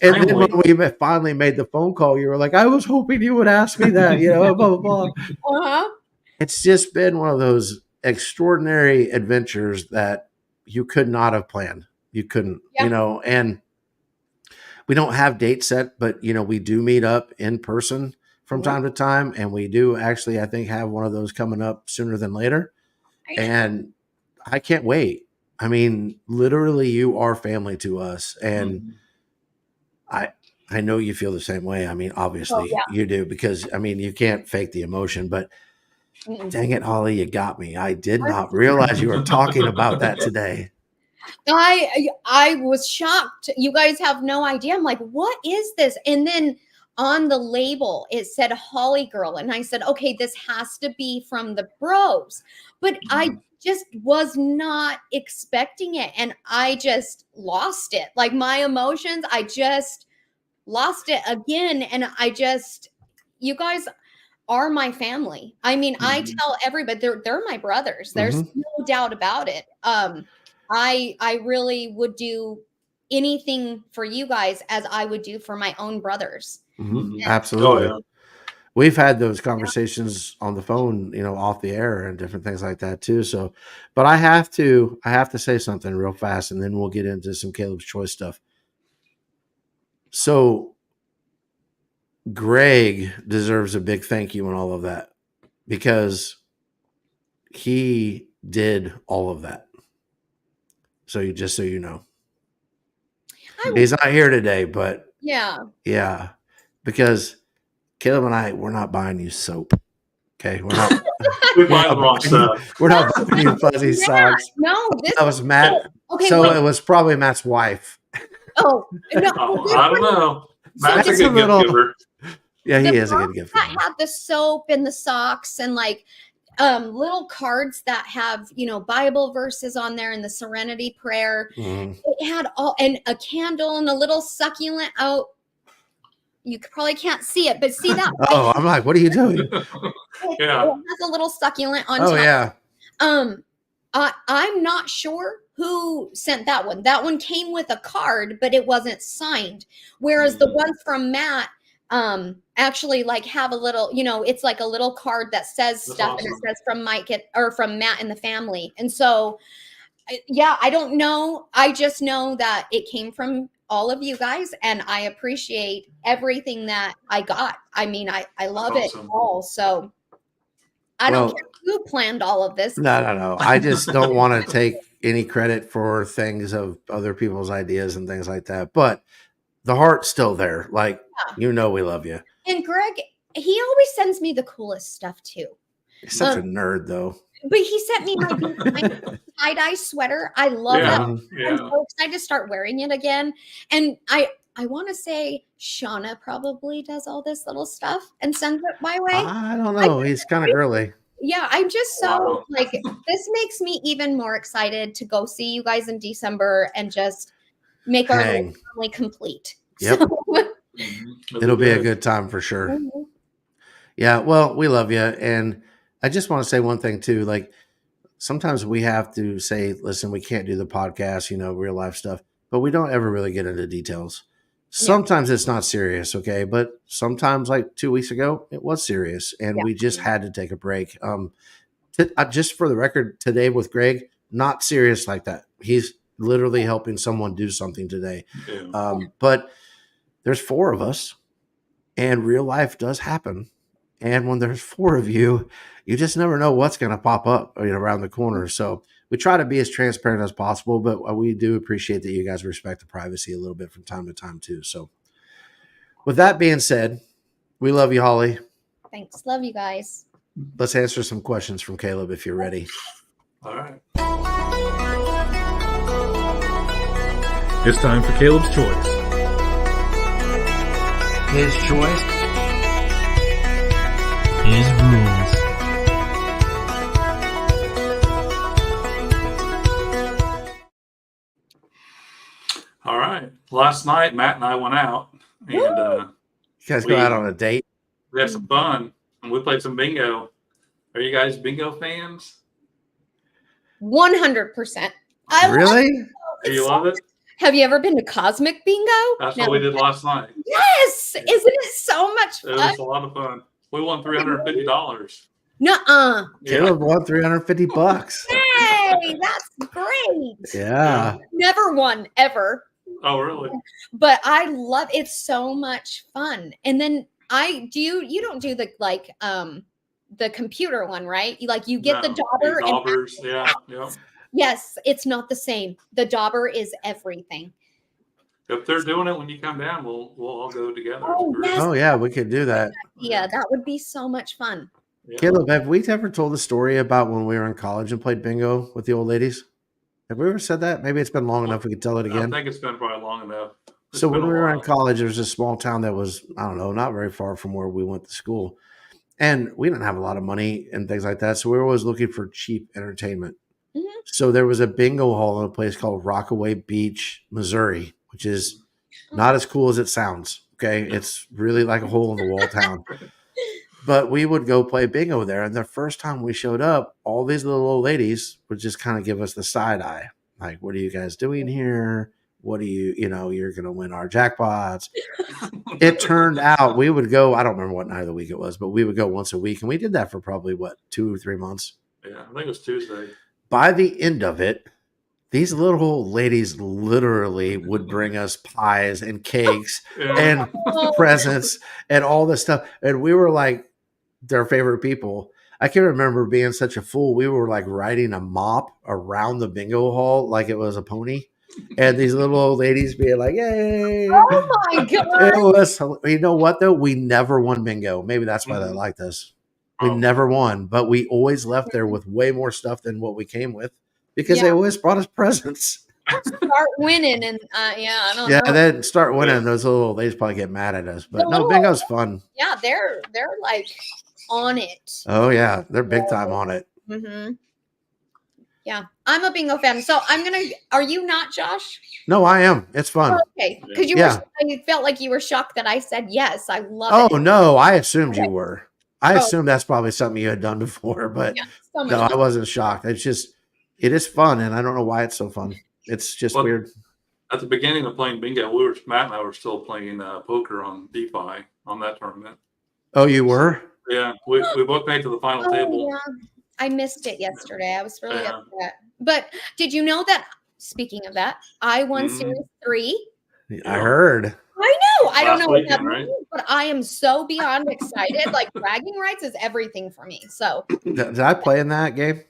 And then when we finally made the phone call, you were like, I was hoping you would ask me that, blah, blah, blah. Uh-huh. It's just been one of those extraordinary adventures that you could not have planned. You couldn't, and we don't have dates set, but, we do meet up in person from time to time. And we do actually, I think, have one of those coming up sooner than later. And I can't wait. I mean, literally, you are family to us. And I know you feel the same way. I mean, obviously you do, because, I mean, you can't fake the emotion, but dang it, Holly, you got me. I did not realize you were talking about that today. I was shocked. You guys have no idea. I'm like, what is this? And then on the label, it said Holly Girl. And I said, okay, this has to be from the Bros. But I just was not expecting it. And I just lost it. Like, my emotions, I just lost it again. And you guys are my family. I mean, I tell everybody, they're my brothers. There's no doubt about it. I really would do anything for you guys as I would do for my own brothers. Absolutely. Oh, yeah. We've had those conversations on the phone, off the air and different things like that too. So, but I have to say something real fast, and then we'll get into some Caleb's Choice stuff. So Greg deserves a big thank you and all of that, because he did all of that. So just so you know, he's not here today, but yeah, because Caleb and we're not buying you soap. Okay, we're not. We buy the wrong stuff. We're not buying you fuzzy socks. No, that was Matt. Okay, so it was probably Matt's wife. Oh no, I don't know. Matt's a good gift giver. Yeah, he is a good gift giver. That had the soap and the socks and like little cards that have, Bible verses on there and the Serenity Prayer. It had and a candle and a little succulent out. You probably can't see it, but see that? Oh, I'm like, what are you doing? Yeah. It has a little succulent on top. Yeah. I'm not sure who sent that one. That one came with a card, but it wasn't signed. Whereas the ones from Matt, actually like have a little, it's like a little card that says stuff. Awesome. And it says from Mike or from Matt and the family. And so, I don't know. I just know that it came from all of you guys, and I appreciate everything that I got. I mean, I love it all. So I don't Well- care who planned all of this. No. I just don't want to take any credit for things of other people's ideas and things like that. But the heart's still there. Like, we love you. And Greg, he always sends me the coolest stuff too. You're such a nerd, though. But he sent me my tie-dye sweater. I love Yeah. that. I'm Yeah. so excited to start wearing it again. And I want to say Shauna probably does all this little stuff and sends it my way. I don't know. He's kind of girly. Yeah, I'm just so Wow. like, this makes me even more excited to go see you guys in December and just make our Hang. little family complete. Yep. So- Mhm. It'll be a good time for sure. Yeah, well, we love you. And I just want to say one thing too. Like, sometimes we have to say, listen, we can't do the podcast, real life stuff, but we don't ever really get into details. Sometimes it's not serious, okay? But sometimes, like 2 weeks ago, it was serious, and Yeah. we just had to take a break. Just for the record, today with Greg, not serious like that. He's literally helping someone do something today. Yeah. But there's 4 of us, and real life does happen. And when there's 4 of you, you just never know what's going to pop up around the corner. So we try to be as transparent as possible, but we do appreciate that you guys respect the privacy a little bit from time to time too. So with that being said, we love you, Holly. Thanks. Love you guys. Let's answer some questions from Caleb if you're ready. All right. It's time for Caleb's Choice. His choice. His rules. All right. Last night, Matt and I went out and You guys go out on a date? we had some fun and we played some bingo. Are you guys bingo fans? 100%. I love Really? it. Do you love it? Have you ever been to Cosmic Bingo? That's No. what we did last night. Yes. Isn't it so much It fun? was a lot of fun. We won $350. Nuh-uh. Yeah. Caleb won $350. Hey, that's great. Yeah. Never won ever. Oh, really? But I love it's so much fun. And then you don't do the computer one, right? You get the No, dauber the and daubers. Yeah. Yep. yes, it's not the same. The dauber is everything. If they're doing it when you come down, we'll all go together. Oh, It's great. yes. Oh, yeah, we could do that. Yeah, that would be so much fun. Yeah. Caleb, have we ever told the story about when we were in college and played bingo with the old ladies? Have we ever said that? Maybe it's been long enough we could tell it I again. think it's been probably long enough. It's So been when a we were in while. college, there was a small town that was, I don't know, not very far from where we went to school. And we didn't have a lot of money and things like that. So we were always looking for cheap entertainment. Mhm. So there was a bingo hall in a place called Rockaway Beach, Missouri, which is not as cool as it sounds. Okay. It's really like a hole in the wall town. But we would go play bingo there. And the first time we showed up, all these little old ladies would just kind of give us the side eye. Like, what are you guys doing here? What do you're going to win our jackpots. It turned out we would go, I don't remember what night of the week it was, but we would go once a week. And we did that for probably 2 or 3 months. Yeah, I think it was Tuesday. By the end of it, these little old ladies literally would bring us pies and cakes Yeah. and Oh, presents and all this stuff. And we were like their favorite people. I can remember being such a fool. We were like riding a mop around the bingo hall like it was a pony. And these little old ladies being like, yay. oh my It god. was, you know what though? We never won bingo. Maybe that's why they Mhm. liked us. We Oh. never won, but we always left there with way more stuff than what we came with because Yeah. they always brought us presents. Start winning and I don't Yeah, know. and then start winning. Those little old ladies probably get mad at us, but The no, little- bingo's fun. Yeah, they're like on it. Oh yeah, they're big time on it. Mm-hmm. Yeah, I'm a bingo fan. So are you not, Josh? No, I am. It's fun. Okay, because Yeah. I felt like you were shocked that I said yes. I love Oh it. no, I assumed you were. I Oh. assumed that's probably something you had done before, but Yeah, so much no, I fun. wasn't shocked. It is fun, and I don't know why it's so fun. It's just Well, weird. At the beginning of playing bingo, Matt and I were still playing poker on DeFi on that tournament. Oh, you were? Yeah, we both made it to the final Oh, table. yeah. I missed it yesterday. I was really Yeah. upset. But did you know that? Speaking of that, I won Mhm. Series 3. I heard. I know. I don't Last know what that weekend, right? means, but I am so beyond excited. Like bragging rights is everything for me. So Did I play in that game?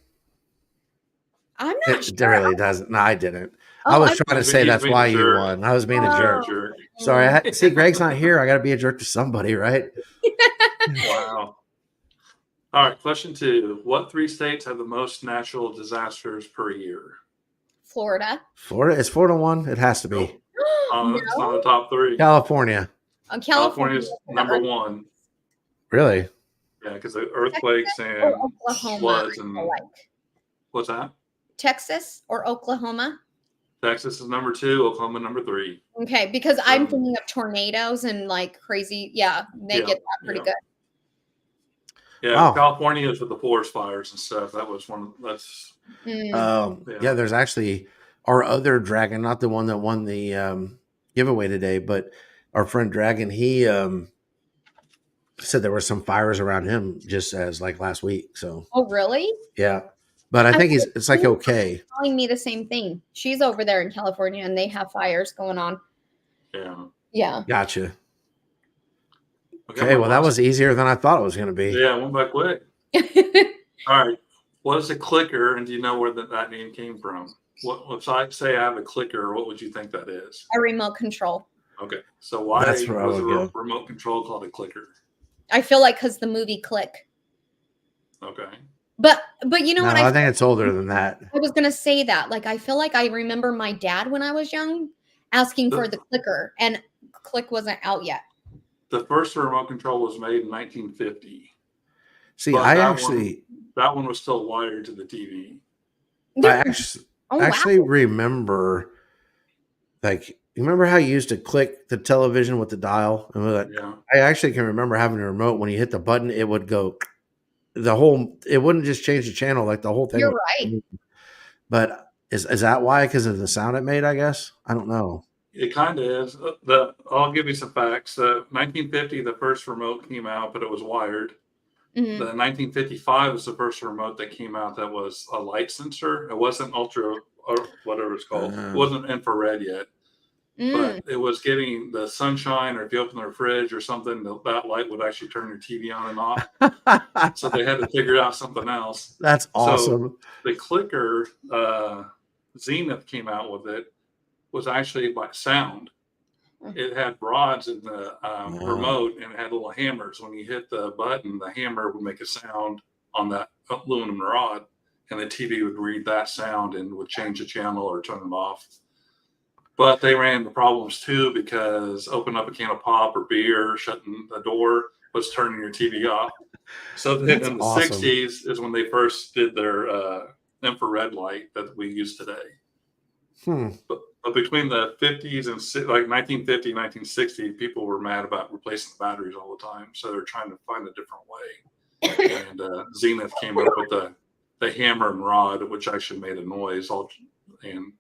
I'm not It sure. really doesn't. No, I didn't. Oh, I was I- trying to He's say that's being a why you jerk. won. I was being a Oh. jerk. Jerk. Sorry. See, Greg's not here. I got to be a jerk to somebody, right? Wow. All right, question 2. What 3 states have the most natural disasters per year? Florida. Florida. It's 4-1. It has to be. It's not the top 3. California. California. California's number 1. Really? Yeah, because the earthquakes and Oklahoma. floods I and feel like. what's that? Texas or Oklahoma. Texas is number 2, Oklahoma number 3. Okay, because I'm Um, thinking of tornadoes and like crazy. Yeah, they Yeah, get that pretty yeah. good. Yeah, Wow. California is with the forest fires and stuff. That was one. That's Mm. Yeah, there's actually our other dragon, not the one that won the giveaway today, but our friend Dragon, he said there were some fires around him just as like last week. So Oh, really? yeah. But I think it's like okay. Telling me the same thing. She's over there in California and they have fires going on. yeah. Yeah. Gotcha. Okay, Okay, my well that last- was easier than I thought it was gonna be. Yeah, went by quick. All right. What is a clicker, and do you know where that name came from? What if I say I have a clicker? What would you think that is? A remote control. Okay, so why That's where I was a would remote control called a clicker? I feel like because the movie Click. Okay. But you know No, what? I think it's older than that. I was gonna say that. Like I feel like I remember my dad when I was young asking for the clicker, and Click wasn't out yet. The first remote control was made in 1950. See, But I that actually That one was still wired to the TV. Oh, actually wow. remember, like, you remember how you used to click the television with the dial? And Yeah. I actually can remember having a remote when you hit the button, it would go it wouldn't just change the channel, like the whole thing. You're would- right. But is that why? Because of the sound it made, I guess? I don't know. It kind of is. I'll give you some facts. 1950, the first remote came out, but it was wired. Mhm. The 1955 was the first remote that came out that was a light sensor. It wasn't ultra or whatever it's called. It wasn't infrared yet, Mm. but it was getting the sunshine, or if you open the fridge or something, that light would actually turn your TV on and off. So they had to figure out something else. That's awesome. The clicker, Zenith came out with it, was actually by sound. It had rods in the remote, and it had little hammers. When you hit the button, the hammer would make a sound on that aluminum rod, and the TV would read that sound and would change the channel or turn it off. But they ran into problems too, because opening up a can of pop or beer, shutting the door was turning your TV off. So then That's in the awesome. 60s is when they first did their infrared light that we use today. But between the 50s and like 1950, 1960, people were mad about replacing the batteries all the time. So they're trying to find a different way. And Zenith came up with the hammer and rod, which actually made a noise. And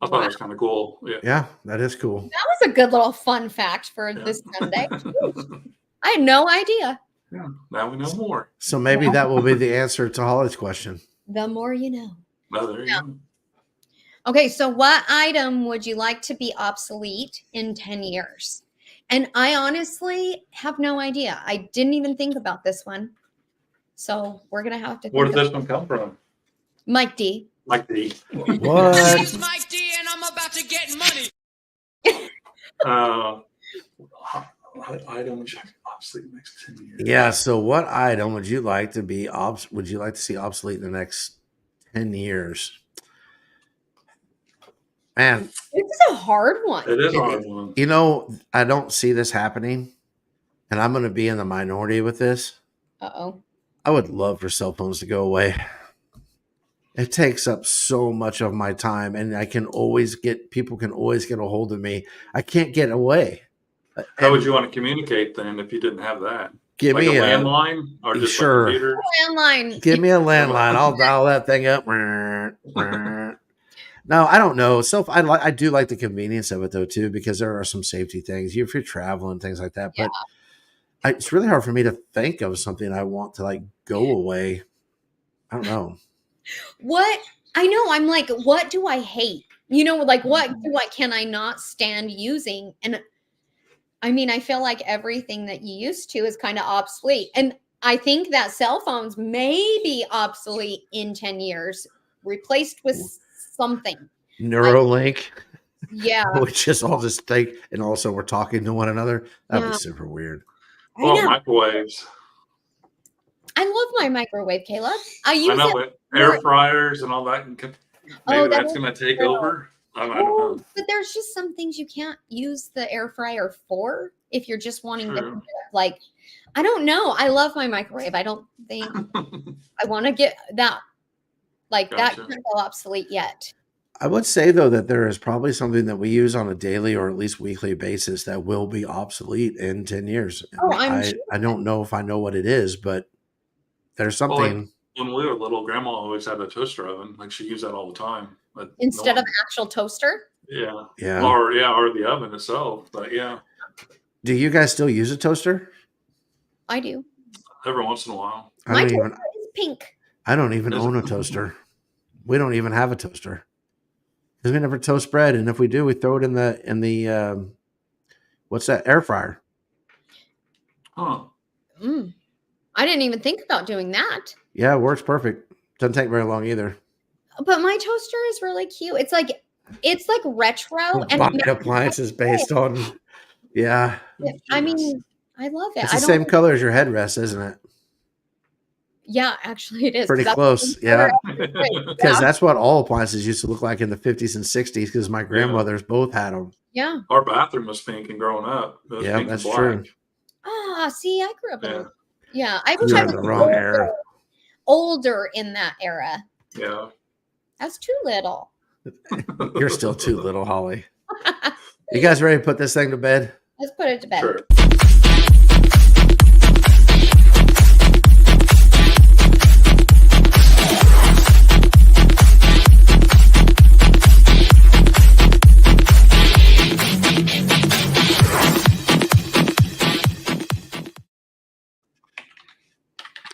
I thought it was kind of cool. Yeah. Yeah, that is cool. That was a good little fun fact for this Sunday. I had no idea. Yeah. Now we know more. So maybe that will be the answer to Holly's question. The more you know. No, there you go. Okay, so what item would you like to be obsolete in 10 years? And I honestly have no idea. I didn't even think about this one. So we're going to have to Where think did of this one come from? Mike D. Mike D. What? It's Mike D and I'm about to get money. Item which obsolete next 10 years. Yeah. So, what item would you like to be would you like to see obsolete in the next 10 years? Man, This is a hard one. It is a hard one. you know, I don't see this happening, and I'm going to be in the minority with this. Uh-oh. I would love for cell phones to go away. It takes up so much of my time, and people can always get a hold of me. I can't get away. How would you want to communicate then if you didn't have that? Give Like me a landline or just Sure. a computer? Landline. Give me a landline. I'll dial that thing up. No, I don't know. I do like the convenience of it though too, because there are some safety things if you're traveling, things like that. But it's really hard for me to think of something I want to like go away. I don't know. What? I know. I'm like, what do I hate? You know, like what can I not stand using? And I mean, I feel like everything that you used to is kind of obsolete. And I think that cell phones may be obsolete in 10 years, replaced with something. Neuralink, Yeah. we just all just think, and also we're talking to one another. That'd Yeah. be super weird. I Well, know. microwaves. I love my microwave, Caleb. I I use know it. it. Air fryers and all that. Maybe that that's is going to take true. over. I don't Oh, know. but there's just some things you can't use the air fryer for if you're just wanting to True. like I don't know. I love my microwave. I don't think I want to get that that Gotcha. can't go obsolete yet. I would say though that there is probably something that we use on a daily or at least weekly basis that will be obsolete in 10 years. Oh, I'm sure. I don't know if I know what it is, but there's Well, something. when we were little, Grandma always had a toaster oven. Like she used that all the time. But Instead no of actual toaster. yeah, Yeah. or the oven itself. But yeah, Do you guys still use a toaster? I do. every once in a while. I My don't toaster even is pink. I don't even Is own a it? toaster. We don't even have a toaster. Because we never toast bread, and if we do, we throw it in the what's that, air fryer. Huh? Mm. I didn't even think about doing that. Yeah, it works perfect. Doesn't take very long either. But my toaster is really cute. It's like retro and Buying appliances based on, yeah, I mean, I love it. it's I the don't same color as your headrest, isn't it? Yeah, actually it is. Pretty 'cause close, that's- yeah. Yeah. Because that's what all appliances used to look like in the 50s and 60s. Because my grandmothers both had them. Yeah. Our bathroom was pink and growing up. It was Yeah, pink that's and true. black. Ah, see, I grew up in Yeah. Yeah, I wish You're I in was the wrong era. older in that era. Yeah. That's too little. You're still too little, Holly. You guys ready to put this thing to bed? Let's put it to bed. Sure.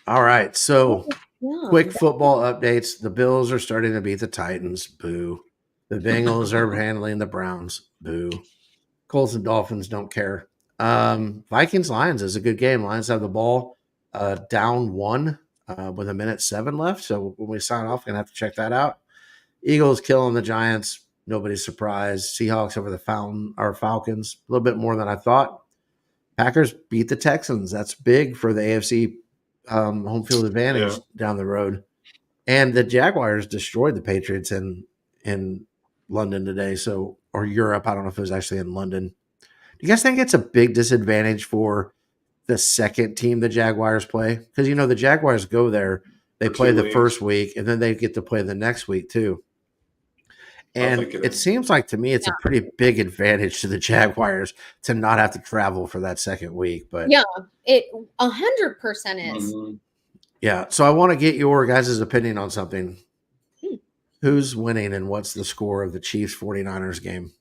All right. So Yeah. quick football updates. The Bills are starting to beat the Titans. Boo. The Bengals are handling the Browns. Boo. Colts and Dolphins don't care. Vikings Lions is a good game. Lions have the ball down 1 with 1:07 left. So when we sign off, we're gonna have to check that out. Eagles killing the Giants. Nobody's surprised. Seahawks over the Falcons. A little bit more than I thought. Packers beat the Texans. That's big for the AFC home field advantage down the road. And the Jaguars destroyed the Patriots in London today. So, or Europe. I don't know if it was actually in London. Do you guys think it's a big disadvantage for the second team the Jaguars play? Because, the Jaguars go there, they For play 2 the weeks. first week, and then they get to play the next week too. And think it it is. seems like to me it's a pretty big advantage to the Jaguars to not have to travel for that second week. But Yeah, it 100% is. Mhm. yeah, so I want to get your guys' opinion on something. Hmm. Who's winning and what's the score of the Chiefs 49ers game?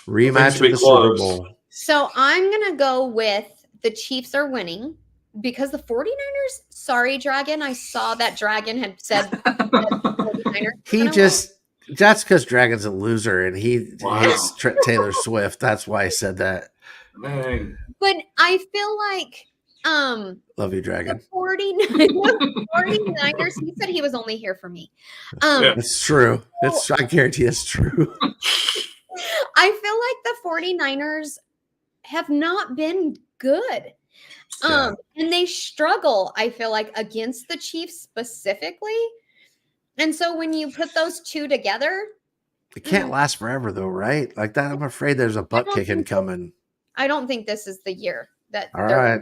Rematch to be of the Super close. Bowl. So I'm going to go with the Chiefs are winning because the 49ers, sorry, Dragon. I saw that Dragon had said that the 49ers He gonna just, that's because Dragon's a loser and he Wow. hates Taylor Swift. That's why I said that. Dang. win. But I feel like Love you, the Dragon. 49ers, he said he was only here for me. Yeah. It's true. I guarantee it's true. I feel like the 49ers have not been good. Yeah. And they struggle, I feel like, against the Chiefs specifically. And so when you put those two together, It can't last forever, though, right? Like that, I'm afraid there's a butt don't kicking think so. coming. I don't think this is the year that All they're right.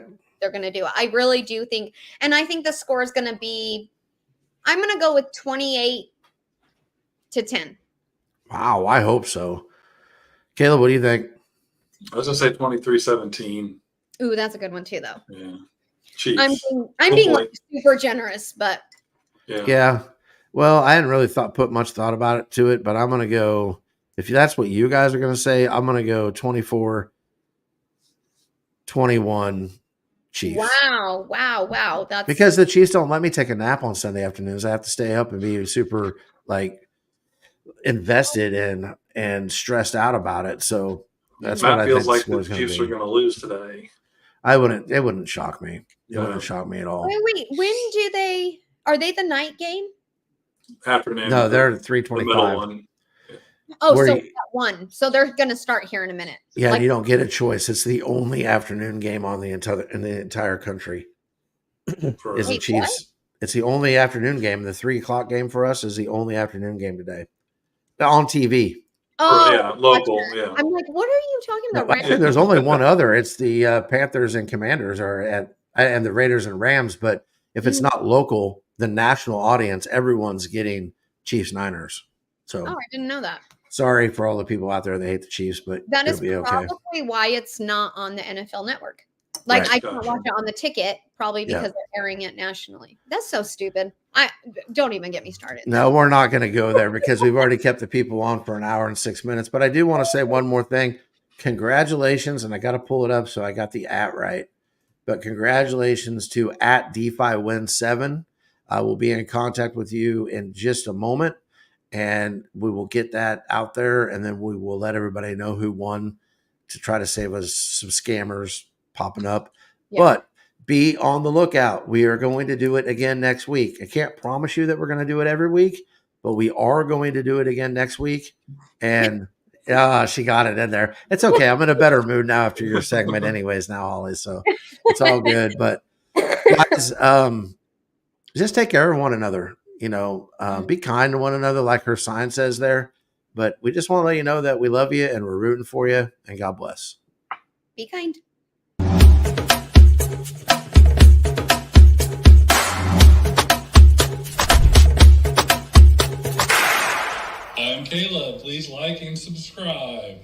going to do it. I really do think, and I think the score is going to be, I'm going to go with 28-10. Wow, I hope so. Caleb, what do you think? I was going to say 23-17. Ooh, that's a good one too, though. Yeah. Chiefs. I'm Oh, being boy. like super generous, but Yeah. Yeah. Well, I hadn't really put much thought about it to it, but I'm going to go, if that's what you guys are going to say, I'm going to go 24-21 Chiefs. wow. That's Because the Chiefs don't let me take a nap on Sunday afternoons. I have to stay up and be super invested and stressed out about it. So That's what Matt I feels think like the score's the going Chiefs to are be. going to lose today. It wouldn't shock me. It Yeah. wouldn't shock me at all. Wait, when do they? Are they the night game? Afternoon. No, they're the middle 325. one. Oh, Where so you- we got one. So they're going to start here in a minute. Yeah, Like- you don't get a choice. It's the only afternoon game on the entire country. For, Is the Wait, Chiefs? It's the only afternoon game. The 3:00 game for us is the only afternoon game today on TV. Oh, yeah, local. Yeah. I'm like, what are you talking about? Actually, there's only one other. It's the Panthers and Commanders and the Raiders and Rams. But if it's not local, the national audience, everyone's getting Chiefs Niners. So Oh, I didn't know that. sorry for all the people out there that hate the Chiefs, but That it'll is be okay. probably why it's not on the NFL Network. Like Right. I can't watch it on the ticket, probably Yeah. because they're airing it nationally. That's so stupid. I don't even get me started. No, we're not going to go there because we've already kept the people on for an hour and 6 minutes. But I do want to say one more thing. Congratulations, and I got to pull it up so I got the @ right. But congratulations to @DeFiWin7. I will be in contact with you in just a moment, and we will get that out there, and then we will let everybody know who won to try to save us some scammers popping up. Yeah. But be on the lookout. We are going to do it again next week. I can't promise you that we're going to do it every week, but we are going to do it again next week. And she got it in there. It's okay. I'm in a better mood now after your segment anyways now, Holly. So it's all good. But guys, just take care of one another. Be kind to one another like her sign says there. But we just want to let you know that we love you and we're rooting for you, and God bless. Be kind. I'm Caleb. Please like and subscribe.